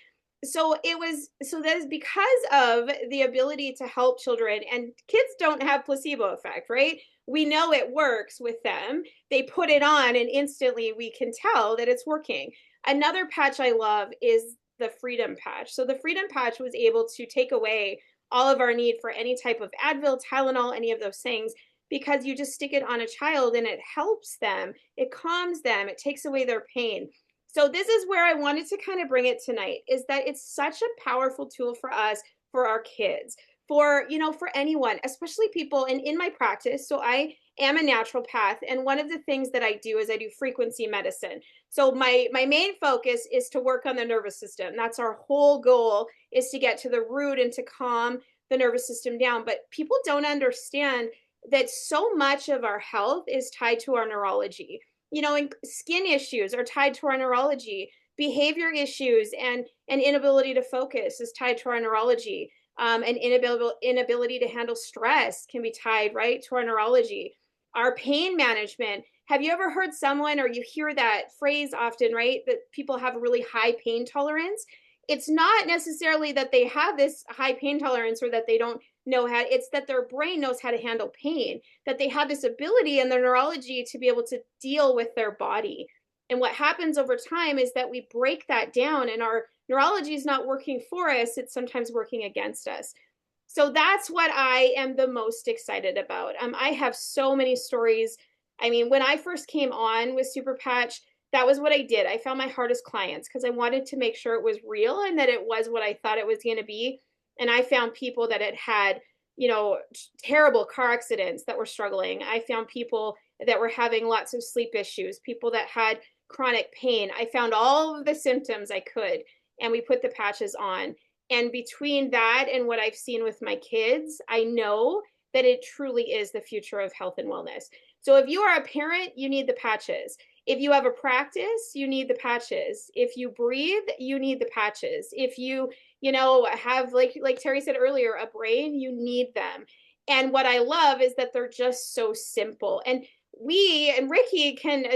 Speaker 9: So that is because of the ability to help children, and kids don't have placebo effect, right? We know it works with them. They put it on and instantly we can tell that it's working. Another patch I love is the Freedom Patch. So the Freedom Patch was able to take away all of our need for any type of Advil, Tylenol, any of those things, because you just stick it on a child and it helps them, it calms them, it takes away their pain. So this is where I wanted to kind of bring it tonight, is that it's such a powerful tool for us, for our kids, for anyone, especially people. And in my practice, so I am a naturopath, and one of the things that I do is I do frequency medicine. So my main focus is to work on the nervous system. That's our whole goal, is to get to the root and to calm the nervous system down. But people don't understand that so much of our health is tied to our neurology. And skin issues are tied to our neurology. Behavior issues and inability to focus is tied to our neurology. And inability to handle stress can be tied right to our neurology. Our pain management. Have you ever heard someone, or you hear that phrase often, right, that people have a really high pain tolerance? It's not necessarily that they have this high pain tolerance or that they don't know how, it's that their brain knows how to handle pain, that they have this ability in their neurology to be able to deal with their body. And what happens over time is that we break that down, and our neurology is not working for us, it's sometimes working against us. So that's what I am the most excited about. I have so many stories. I mean, when I first came on with Super Patch, that was what I did. I found my hardest clients because I wanted to make sure it was real and that it was what I thought it was going to be. And I found people that had terrible car accidents that were struggling. I found people that were having lots of sleep issues, people that had chronic pain. I found all of the symptoms I could, and we put the patches on. And between that and what I've seen with my kids, I know that it truly is the future of health and wellness. So if you are a parent, you need the patches. If you have a practice, you need the patches. If you breathe, you need the patches. If you, have like Terry said earlier, a brain, you need them. And what I love is that they're just so simple. And we and Ricky can,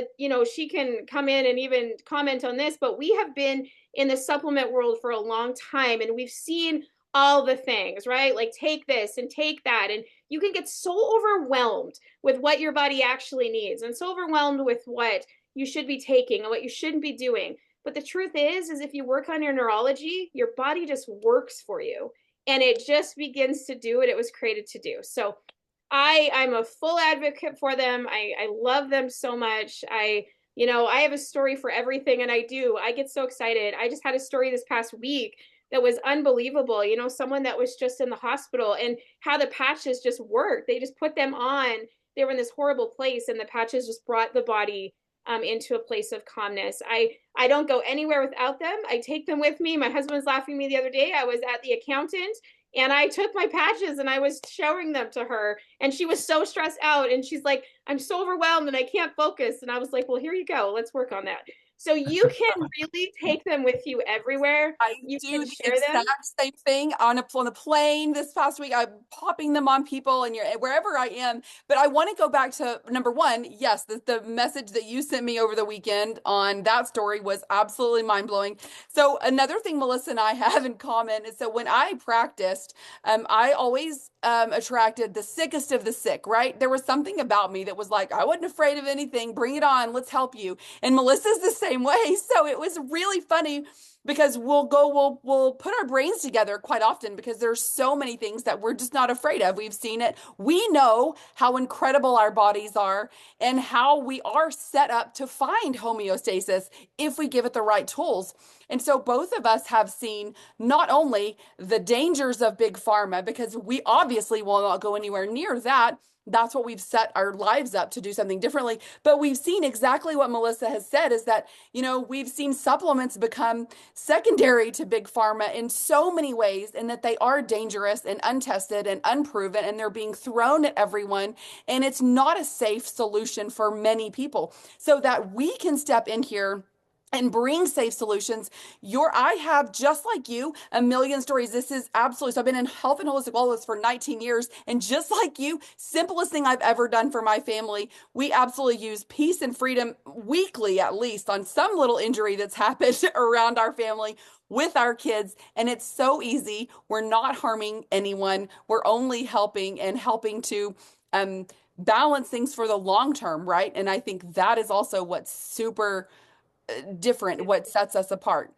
Speaker 9: she can come in and even comment on this, but we have been in the supplement world for a long time and we've seen all the things, right? Like take this and take that. And you can get so overwhelmed with what your body actually needs and so overwhelmed with what you should be taking and what you shouldn't be doing. But the truth is if you work on your neurology, your body just works for you and it just begins to do what it was created to do. So I'm a full advocate for them. I love them so much. I have a story for everything and I get so excited. I just had a story this past week that was unbelievable. Someone that was just in the hospital and how the patches just worked. They just put them on. They were in this horrible place and the patches just brought the body into a place of calmness. I don't go anywhere without them. I take them with me. My husband was laughing at me the other day. I was at the accountant and I took my patches and I was showing them to her and she was so stressed out and she's like, I'm so overwhelmed and I can't focus. And I was like, well, here you go. Let's work on that. So you can really take them with you everywhere. You
Speaker 1: do
Speaker 9: can
Speaker 1: the
Speaker 9: share them.
Speaker 1: exact same thing on the plane this past week. I'm popping them on people and wherever I am. But I want to go back to number one. Yes, the message that you sent me over the weekend on that story was absolutely mind blowing. So another thing Melissa and I have in common is so when I practiced, I always attracted the sickest of the sick, right? There was something about me that was like, I wasn't afraid of anything. Bring it on. Let's help you. And Melissa's the same way. So it was really funny because we'll put our brains together quite often because there's so many things that we're just not afraid of. We've seen it. We know how incredible our bodies are and how we are set up to find homeostasis if we give it the right tools. And so both of us have seen not only the dangers of big pharma, because we obviously will not go anywhere near that. That's what we've set our lives up to do something differently. But we've seen exactly what Melissa has said is that, we've seen supplements become secondary to big pharma in so many ways, and that they are dangerous and untested and unproven, and they're being thrown at everyone. And it's not a safe solution for many people. So that we can step in here and bring safe solutions. I have, just like you, a million stories. This is absolutely, so I've been in health and holistic wellness for 19 years. And just like you, simplest thing I've ever done for my family, we absolutely use peace and freedom weekly, at least on some little injury that's happened around our family with our kids. And it's so easy. We're not harming anyone. We're only helping to, balance things for the long term, right? And I think that is also what's super different, what sets us apart.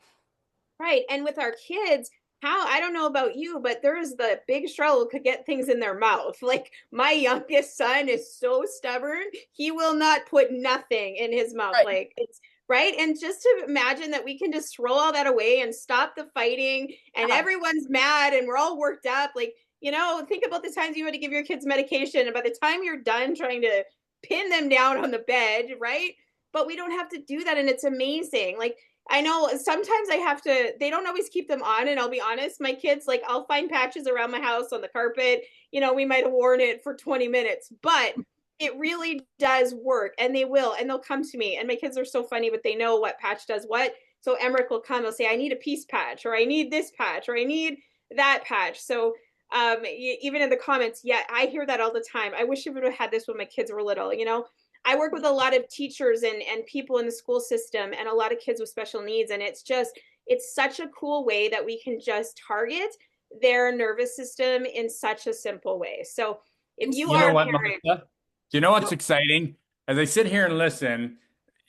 Speaker 9: Right. And with our kids, I don't know about you, but there's the big struggle to get things in their mouth. Like my youngest son is so stubborn. He will not put nothing in his mouth.
Speaker 1: Right.
Speaker 9: Like it's right. And just to imagine that we can just throw all that away and stop the fighting and everyone's mad and we're all worked up. Like, think about the times you had to give your kids medication and by the time you're done trying to pin them down on the bed, right? But we don't have to do that. And it's amazing. Like, I know sometimes they don't always keep them on. And I'll be honest, my kids, like, I'll find patches around my house on the carpet. We might have worn it for 20 minutes, but it really does work. And they will, and they'll come to me. And my kids are so funny, but they know what patch does what. So Emmerich will come, he'll say, I need a peace patch, or I need this patch, or I need that patch. So even in the comments, yeah, I hear that all the time. I wish I would have had this when my kids were little, I work with a lot of teachers and people in the school system and a lot of kids with special needs. And it's such a cool way that we can just target their nervous system in such a simple way. So if you are a parent,
Speaker 2: Melissa? Do you know what's exciting? As I sit here and listen,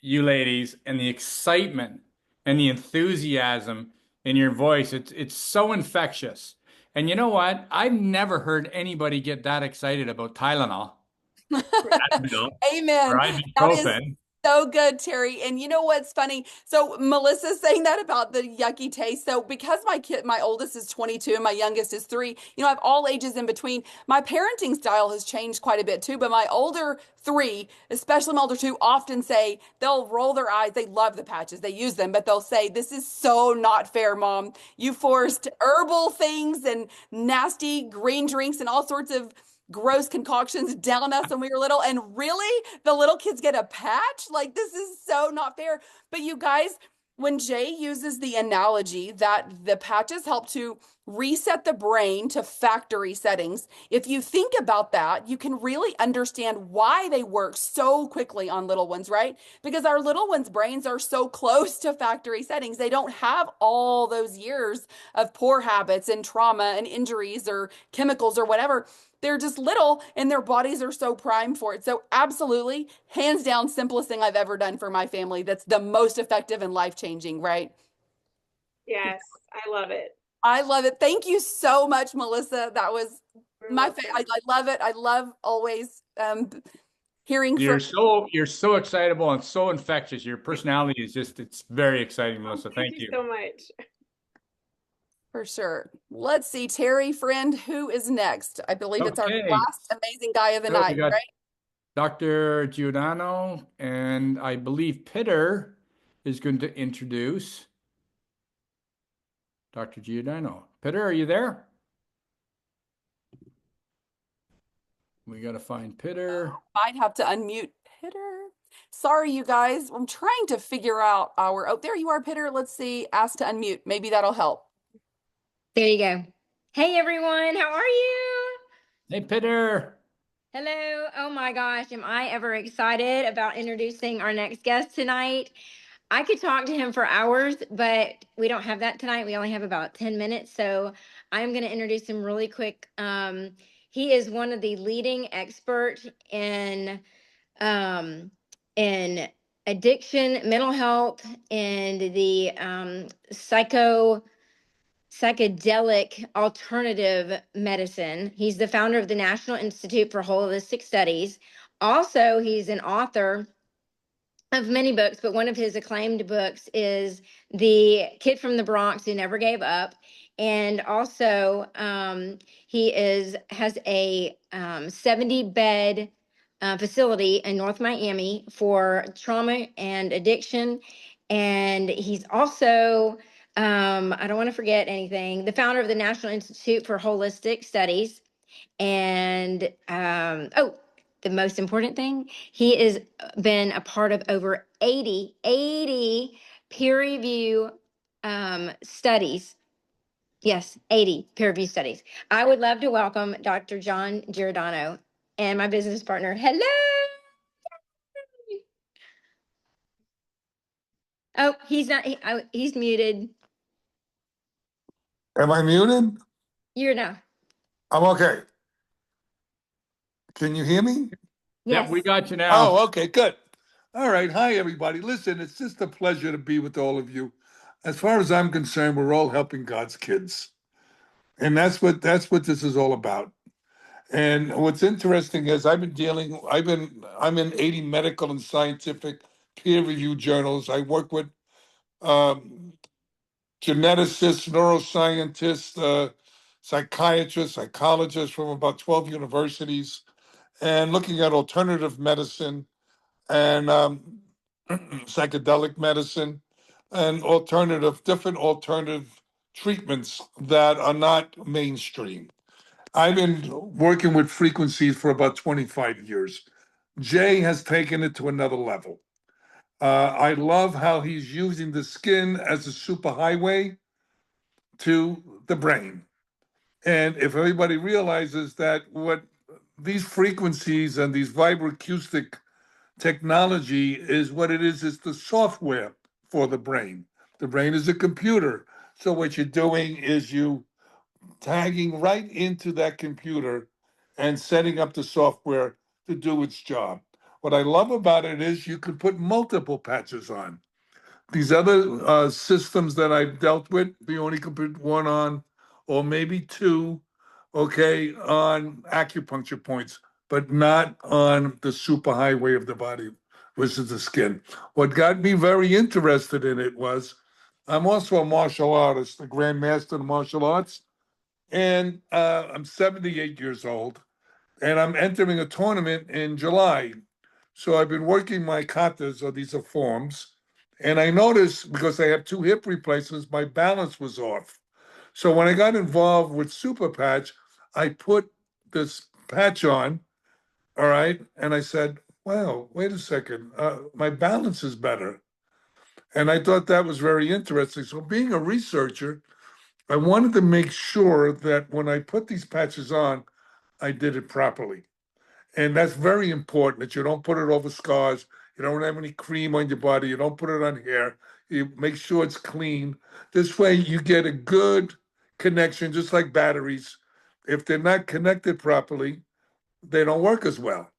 Speaker 2: you ladies, and the excitement and the enthusiasm in your voice, it's so infectious. And you know what? I've never heard anybody get that excited about Tylenol.
Speaker 1: Amen. That is so good, Terry. And you know what's funny? So Melissa's saying that about the yucky taste. So because my oldest is 22 and my youngest is 3, I have all ages in between. My parenting style has changed quite a bit too, but my older 3, especially my older 2, often say, they'll roll their eyes. They love the patches. They use them, but they'll say, this is so not fair, Mom. You forced herbal things and nasty green drinks and all sorts of gross concoctions down us when we were little. And really, the little kids get a patch? Like, this is so not fair. But you guys, when Jay uses the analogy that the patches help to reset the brain to factory settings, if you think about that, you can really understand why they work so quickly on little ones, right? Because our little ones' brains are so close to factory settings. They don't have all those years of poor habits and trauma and injuries or chemicals or whatever. They're just little and their bodies are so primed for it. So, absolutely, hands down, simplest thing I've ever done for my family. That's the most effective and life changing, right?
Speaker 9: Yes, I love it.
Speaker 1: I love it. Thank you so much, Melissa. That was
Speaker 9: You're
Speaker 1: my
Speaker 9: welcome.
Speaker 1: I love it. I love always hearing
Speaker 2: You're
Speaker 1: from
Speaker 2: so excitable and so infectious. Your personality is just, it's very exciting, Melissa.
Speaker 9: Thank
Speaker 2: Thank
Speaker 9: you
Speaker 2: you.
Speaker 9: so much.
Speaker 1: for sure. Let's see, Terry, friend, who is next? I believe it's our
Speaker 2: Okay.
Speaker 1: last amazing guy of the
Speaker 2: So we
Speaker 1: night,
Speaker 2: got
Speaker 1: right?
Speaker 2: Dr. Giordano, and I believe Peter is going to introduce Dr. Giordano. Peter, are you there? We got to find Peter.
Speaker 1: Might have to unmute Pitter. Sorry, you guys. I'm trying to figure out our. Oh, there you are, Pitter. Let's see. Ask to unmute. Maybe that'll help.
Speaker 10: There you go. Hey everyone, how are you?
Speaker 2: Hey, Peter.
Speaker 10: Hello. Oh my gosh, am I ever excited about introducing our next guest tonight? I could talk to him for hours, but we don't have that tonight. We only have about 10 minutes, so I'm going to introduce him really quick. He is one of the leading experts um, in addiction, mental health, and the psychedelic alternative medicine. He's the founder of the National Institute for Holistic Studies. Also, he's an author of many books, but one of his acclaimed books is The Kid from the Bronx Who Never Gave Up. And also, he has a 70-bed facility in North Miami for trauma and addiction. And he's also, I don't want to forget anything, the founder of the National Institute for Holistic Studies. And the most important thing, he has been a part of over 80 peer review studies. Yes, 80 peer review studies. I would love to welcome Dr. John Giordano and my business partner. Hello. Oh, he's not, he's muted.
Speaker 6: Am I muted?
Speaker 10: You're no.
Speaker 6: I'm okay. Can you hear me?
Speaker 2: Yeah,
Speaker 10: Yes.
Speaker 2: we got you now.
Speaker 6: Oh, okay, good. All right. Hi, everybody. Listen, it's just a pleasure to be with all of you. As far as I'm concerned, we're all helping God's kids. And that's what this is all about. And what's interesting is I'm in 80 medical and scientific peer reviewed journals. I work with um, geneticists, neuroscientists, psychiatrists, psychologists from about 12 universities, and looking at alternative medicine and psychedelic medicine and different alternative treatments that are not mainstream. I've been working with frequencies for about 25 years. Jay has taken it to another level. I love how he's using the skin as a superhighway to the brain. And if everybody realizes that what these frequencies and these vibroacoustic technology is what it is the software for the brain. The brain is a computer. So what you're doing is you tagging right into that computer and setting up the software to do its job. What I love about it is you can put multiple patches on. These other systems that I've dealt with, we only can put one on, or maybe two, okay, on acupuncture points, but not on the superhighway of the body, which is the skin. What got me very interested in it was I'm also a martial artist, a grand master of martial arts, and I'm 78 years old, and I'm entering a tournament in July. So I've been working my katas, or these are forms, and I noticed because I have two hip replacements, my balance was off. So when I got involved with Super Patch, I put this patch on, all right, and I said, wow, wait a second, my balance is better. And I thought that was very interesting. So, being a researcher, I wanted to make sure that when I put these patches on, I did it properly. And that's very important that you don't put it over scars. You don't have any cream on your body. You don't put it on hair. You make sure it's clean. This way, you get a good connection, just like batteries. If they're not connected properly, they don't work as well.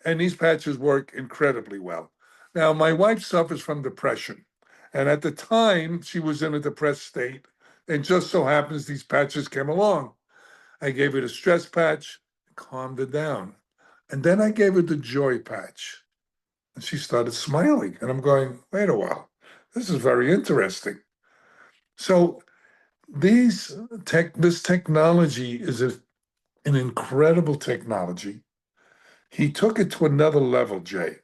Speaker 6: And these patches work incredibly well. Now, my wife suffers from depression. And at the time, she was in a depressed state. And just so happens these patches came along. I gave her the stress patch, calmed her down. And then I gave her the joy patch. And she started smiling. And I'm going, wait a while, this is very interesting. So this technology is an incredible technology. He took it to another level, Jay.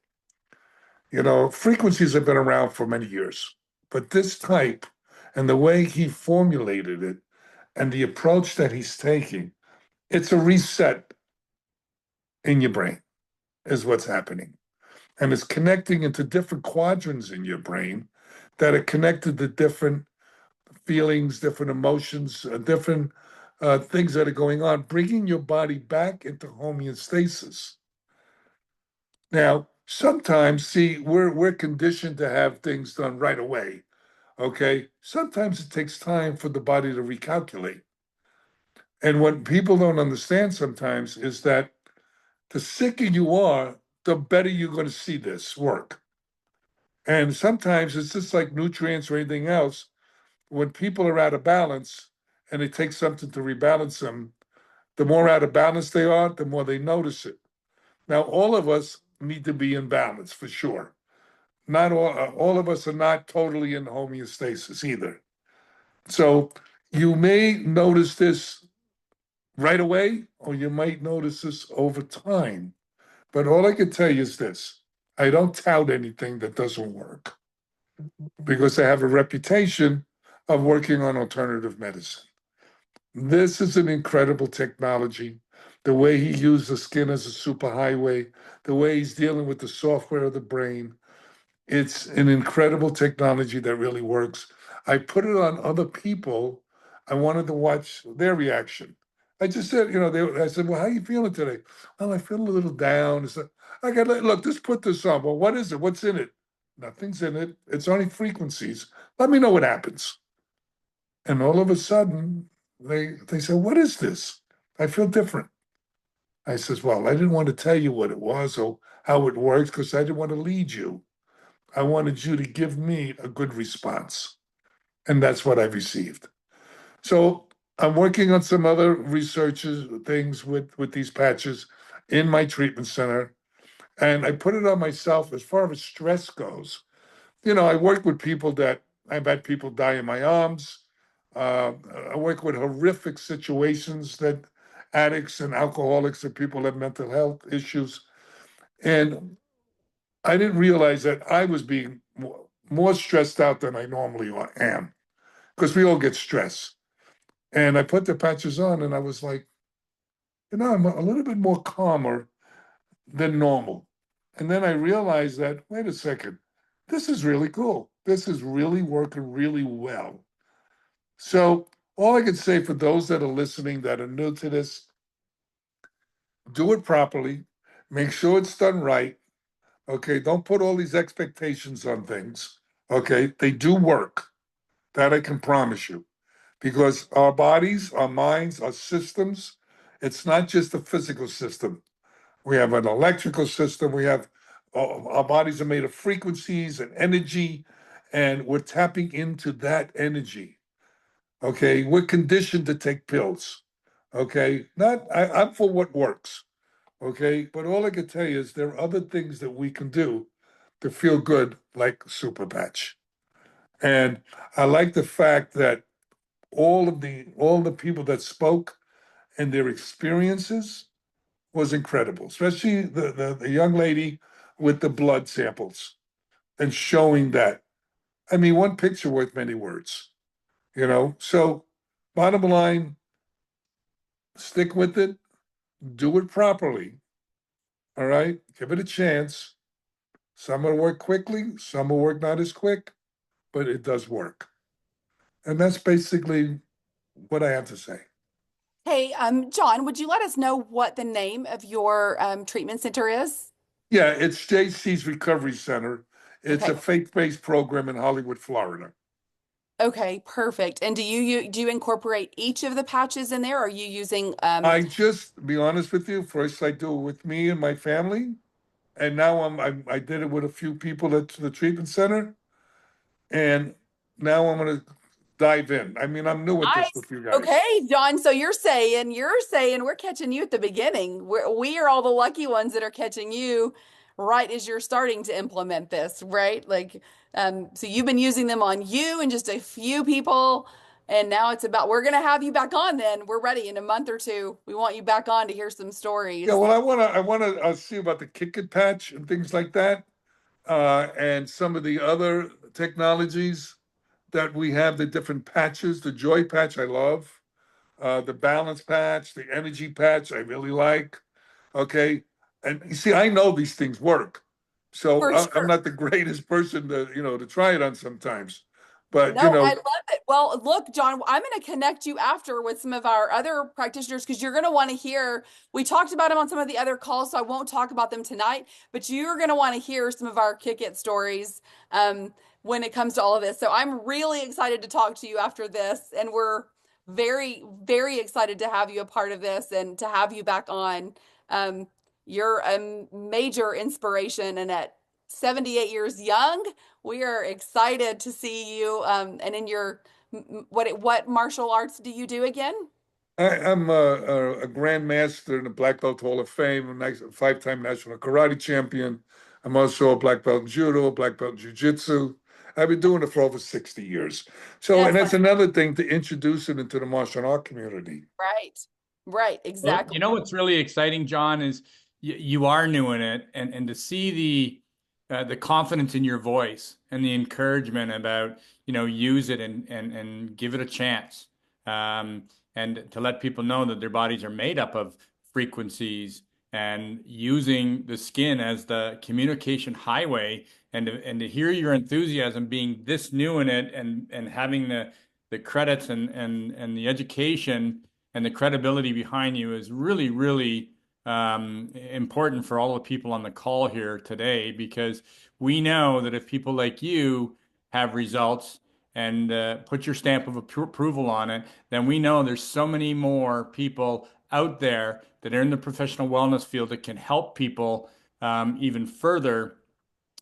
Speaker 6: You know, frequencies have been around for many years, but this type and the way he formulated it and the approach that he's taking, it's a reset in your brain, is what's happening. And it's connecting into different quadrants in your brain that are connected to different feelings, different emotions, different things that are going on, bringing your body back into homeostasis. Now, sometimes, see, we're conditioned to have things done right away. Okay. Sometimes it takes time for the body to recalculate. And what people don't understand sometimes is that the sicker you are, the better you're going to see this work. And sometimes it's just like nutrients or anything else. When people are out of balance and it takes something to rebalance them, the more out of balance they are, the more they notice it. Now, all of us need to be in balance for sure. Not all of us are not totally in homeostasis either. So you may notice this right away, or you might notice this over time. But all I can tell you is this: I don't tout anything that doesn't work because I have a reputation of working on alternative medicine. This is an incredible technology. The way he used the skin as a superhighway, the way he's dealing with the software of the brain, it's an incredible technology that really works. I put it on other people. I wanted to watch their reaction. I just said, I said, well, how are you feeling today? Well, I feel a little down. It's like, I got, look, just put this on. Well, what is it? What's in it? Nothing's in it. It's only frequencies. Let me know what happens. And all of a sudden, they said, what is this? I feel different. I says, well, I didn't want to tell you what it was or how it works because I didn't want to lead you. I wanted you to give me a good response. And that's what I've received. So I'm working on some other researches, things with these patches in my treatment center. And I put it on myself as far as stress goes. I work with people that I've had people die in my arms. I work with horrific situations that addicts and alcoholics and people have mental health issues. And I didn't realize that I was being more stressed out than I normally am because we all get stressed. And I put the patches on and I was like, I'm a little bit more calmer than normal. And then I realized that, wait a second, this is really cool. This is really working really well. So, all I can say for those that are listening that are new to this, do it properly, make sure it's done right. Okay, don't put all these expectations on things. Okay, they do work. That I can promise you. Because our bodies, our minds, our systems, it's not just a physical system. We have an electrical system. We have our bodies are made of frequencies and energy, and we're tapping into that energy. Okay, we're conditioned to take pills. Okay, not I'm for what works. Okay, but all I can tell you is there are other things that we can do to feel good, like Super Patch. And I like the fact that all the people that spoke and their experiences was incredible, especially the young lady with the blood samples and showing that. I mean, one picture worth many words. So bottom line, stick with it, do it properly. All right, give it a chance. Some will work quickly, some will work not as quick, but it does work. And that's basically what I have to say.
Speaker 1: Hey, John, would you let us know what the name of your treatment center is?
Speaker 6: Yeah, it's JC's Recovery Center. It's a
Speaker 1: Okay.
Speaker 6: faith-based program in Hollywood, Florida.
Speaker 1: Okay, perfect. And do you incorporate each of the patches in there? Or are you using
Speaker 6: I just, to be honest with you, first I do it with me and my family, and now I did it with a few people at the treatment center, and now I'm gonna dive in. I mean, I'm new at this
Speaker 1: Nice.
Speaker 6: with you guys.
Speaker 1: Okay, John. So you're saying we're catching you at the beginning. We are all the lucky ones that are catching you right as you're starting to implement this, right? Like, so you've been using them on you and just a few people, and now it's about we're gonna have you back on. Then we're ready in a month or two. We want you back on to hear some
Speaker 6: Yeah,
Speaker 1: stories.
Speaker 6: well, I wanna see about the kick it patch and things like that, and some of the other technologies that we have, the different patches. The joy patch I love, the balance patch, the energy patch I really like. Okay, and you see, I know these things work, so
Speaker 1: For
Speaker 6: I'm
Speaker 1: sure.
Speaker 6: not the greatest person to try it on sometimes, but
Speaker 1: No, I love it. Well, look, John, I'm going to connect you after with some of our other practitioners because you're going to want to hear. We talked about them on some of the other calls, so I won't talk about them tonight, but you're going to want to hear some of our kick it stories when it comes to all of this. So I'm really excited to talk to you after this, and we're very, very excited to have you a part of this and to have you back on. Um, you're a major inspiration, and at 78 years young, we are excited to see you. And in your what martial arts do you do again?
Speaker 6: I'm a grand master in the Black Belt Hall of Fame, a nice five-time national karate champion. I'm also a black belt in judo, a black belt in jiu-jitsu. I've been doing it for over 60 years. So, and
Speaker 1: Excellent.
Speaker 6: that's another thing to introduce it into the martial art community.
Speaker 1: Right. Right.
Speaker 2: Well,
Speaker 1: Exactly.
Speaker 2: you know what's really exciting, John, is you are new in it, and to see the confidence in your voice and the encouragement about use it and give it a chance, and to let people know that their bodies are made up of frequencies and using the skin as the communication highway, and to hear your enthusiasm being this new in it and having the credits and the education and the credibility behind you is really, really important for all the people on the call here today, because we know that if people like you have results and put your stamp of approval on it, then we know there's so many more people out there that are in the professional wellness field that can help people even further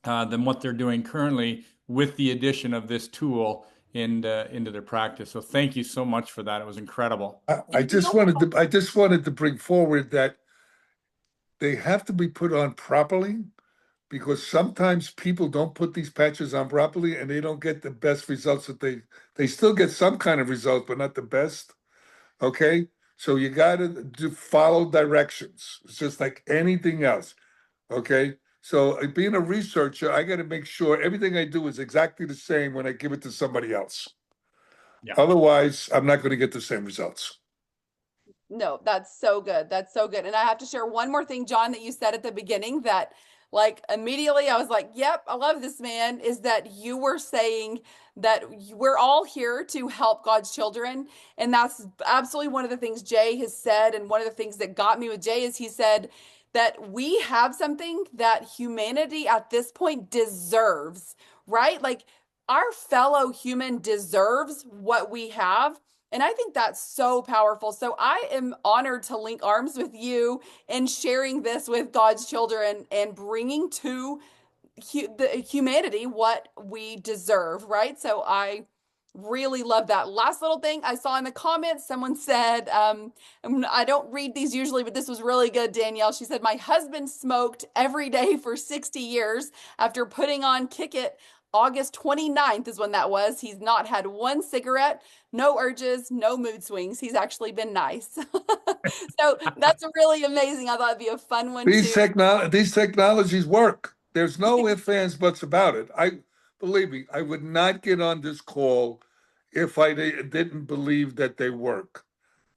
Speaker 2: than what they're doing currently with the addition of this tool into their practice. So thank you so much for that. It was incredible.
Speaker 6: I just wanted to bring forward that they have to be put on properly because sometimes people don't put these patches on properly and they don't get the best results that they still get some kind of results, but not the best. Okay. So you got to do follow directions. It's just like anything else. Okay. So being a researcher, I got to make sure everything I do is exactly the same when I give it to somebody else.
Speaker 2: Yeah.
Speaker 6: Otherwise, I'm not going to get the same results.
Speaker 1: No, that's so good. That's so good. And I have to share one more thing, John, that you said at the beginning that like immediately I was like, yep, I love this man, is that you were saying that we're all here to help God's children. And that's absolutely one of the things Jay has said. And one of the things that got me with Jay is he said that we have something that humanity at this point deserves, right? Like our fellow human deserves what we have. And I think that's so powerful. So I am honored to link arms with you and sharing this with God's children and bringing to the humanity what we deserve, right? So I really love that. Last little thing I saw in the comments, someone said, I don't read these usually, but this was really good, Danielle. She said, my husband smoked every day for 60 years after putting on Kick It. August 29th is when that was. He's not had one cigarette, no urges, no mood swings. He's actually been nice. So that's really amazing. I thought it'd be a fun one
Speaker 6: These
Speaker 1: too.
Speaker 6: these technologies work. There's no ifs, ands, buts about it. I believe me, I would not get on this call if I didn't believe that they work.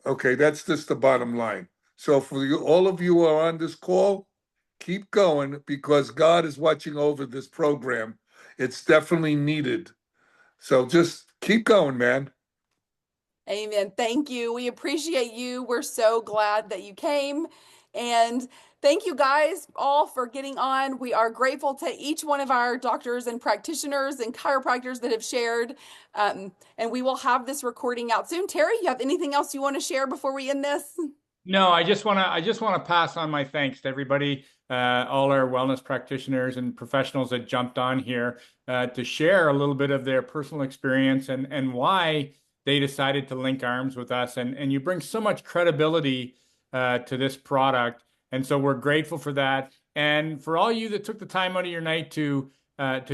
Speaker 6: Okay, that's just the bottom line. So for you, all of you who are on this call, keep going because God is watching over this program. It's definitely needed. So just keep going, man.
Speaker 1: Amen. Thank you. We appreciate you. We're so glad that you came. And thank you guys all for getting on. We are grateful to each one of our doctors and practitioners and chiropractors that have shared. And we will have this recording out soon. Terry, you have anything else you want to share before we end this?
Speaker 2: No, I just want to pass on my thanks to everybody, all our wellness practitioners and professionals that jumped on here to share a little bit of their personal experience and why they decided to link arms with us. And you bring so much credibility to this product, and so we're grateful for that. And for all you that took the time out of your night to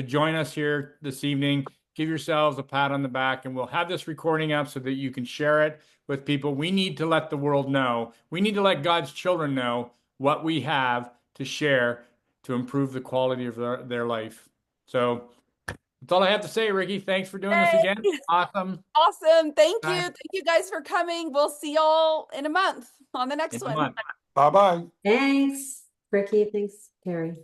Speaker 2: join us here this evening, give yourselves a pat on the back, and we'll have this recording up so that you can share it with people. We need to let the world know. We need to let God's children know what we have to share to improve the quality of their life. So that's all I have to say, Ricky. Thanks for doing this again.
Speaker 1: Yay!
Speaker 2: Awesome.
Speaker 1: Awesome. Thank you.
Speaker 2: Bye.
Speaker 1: Thank you guys for coming. We'll see y'all in a month on the next
Speaker 2: In a
Speaker 1: one.
Speaker 2: month.
Speaker 6: Bye bye.
Speaker 11: Thanks, Ricky. Thanks, Terry.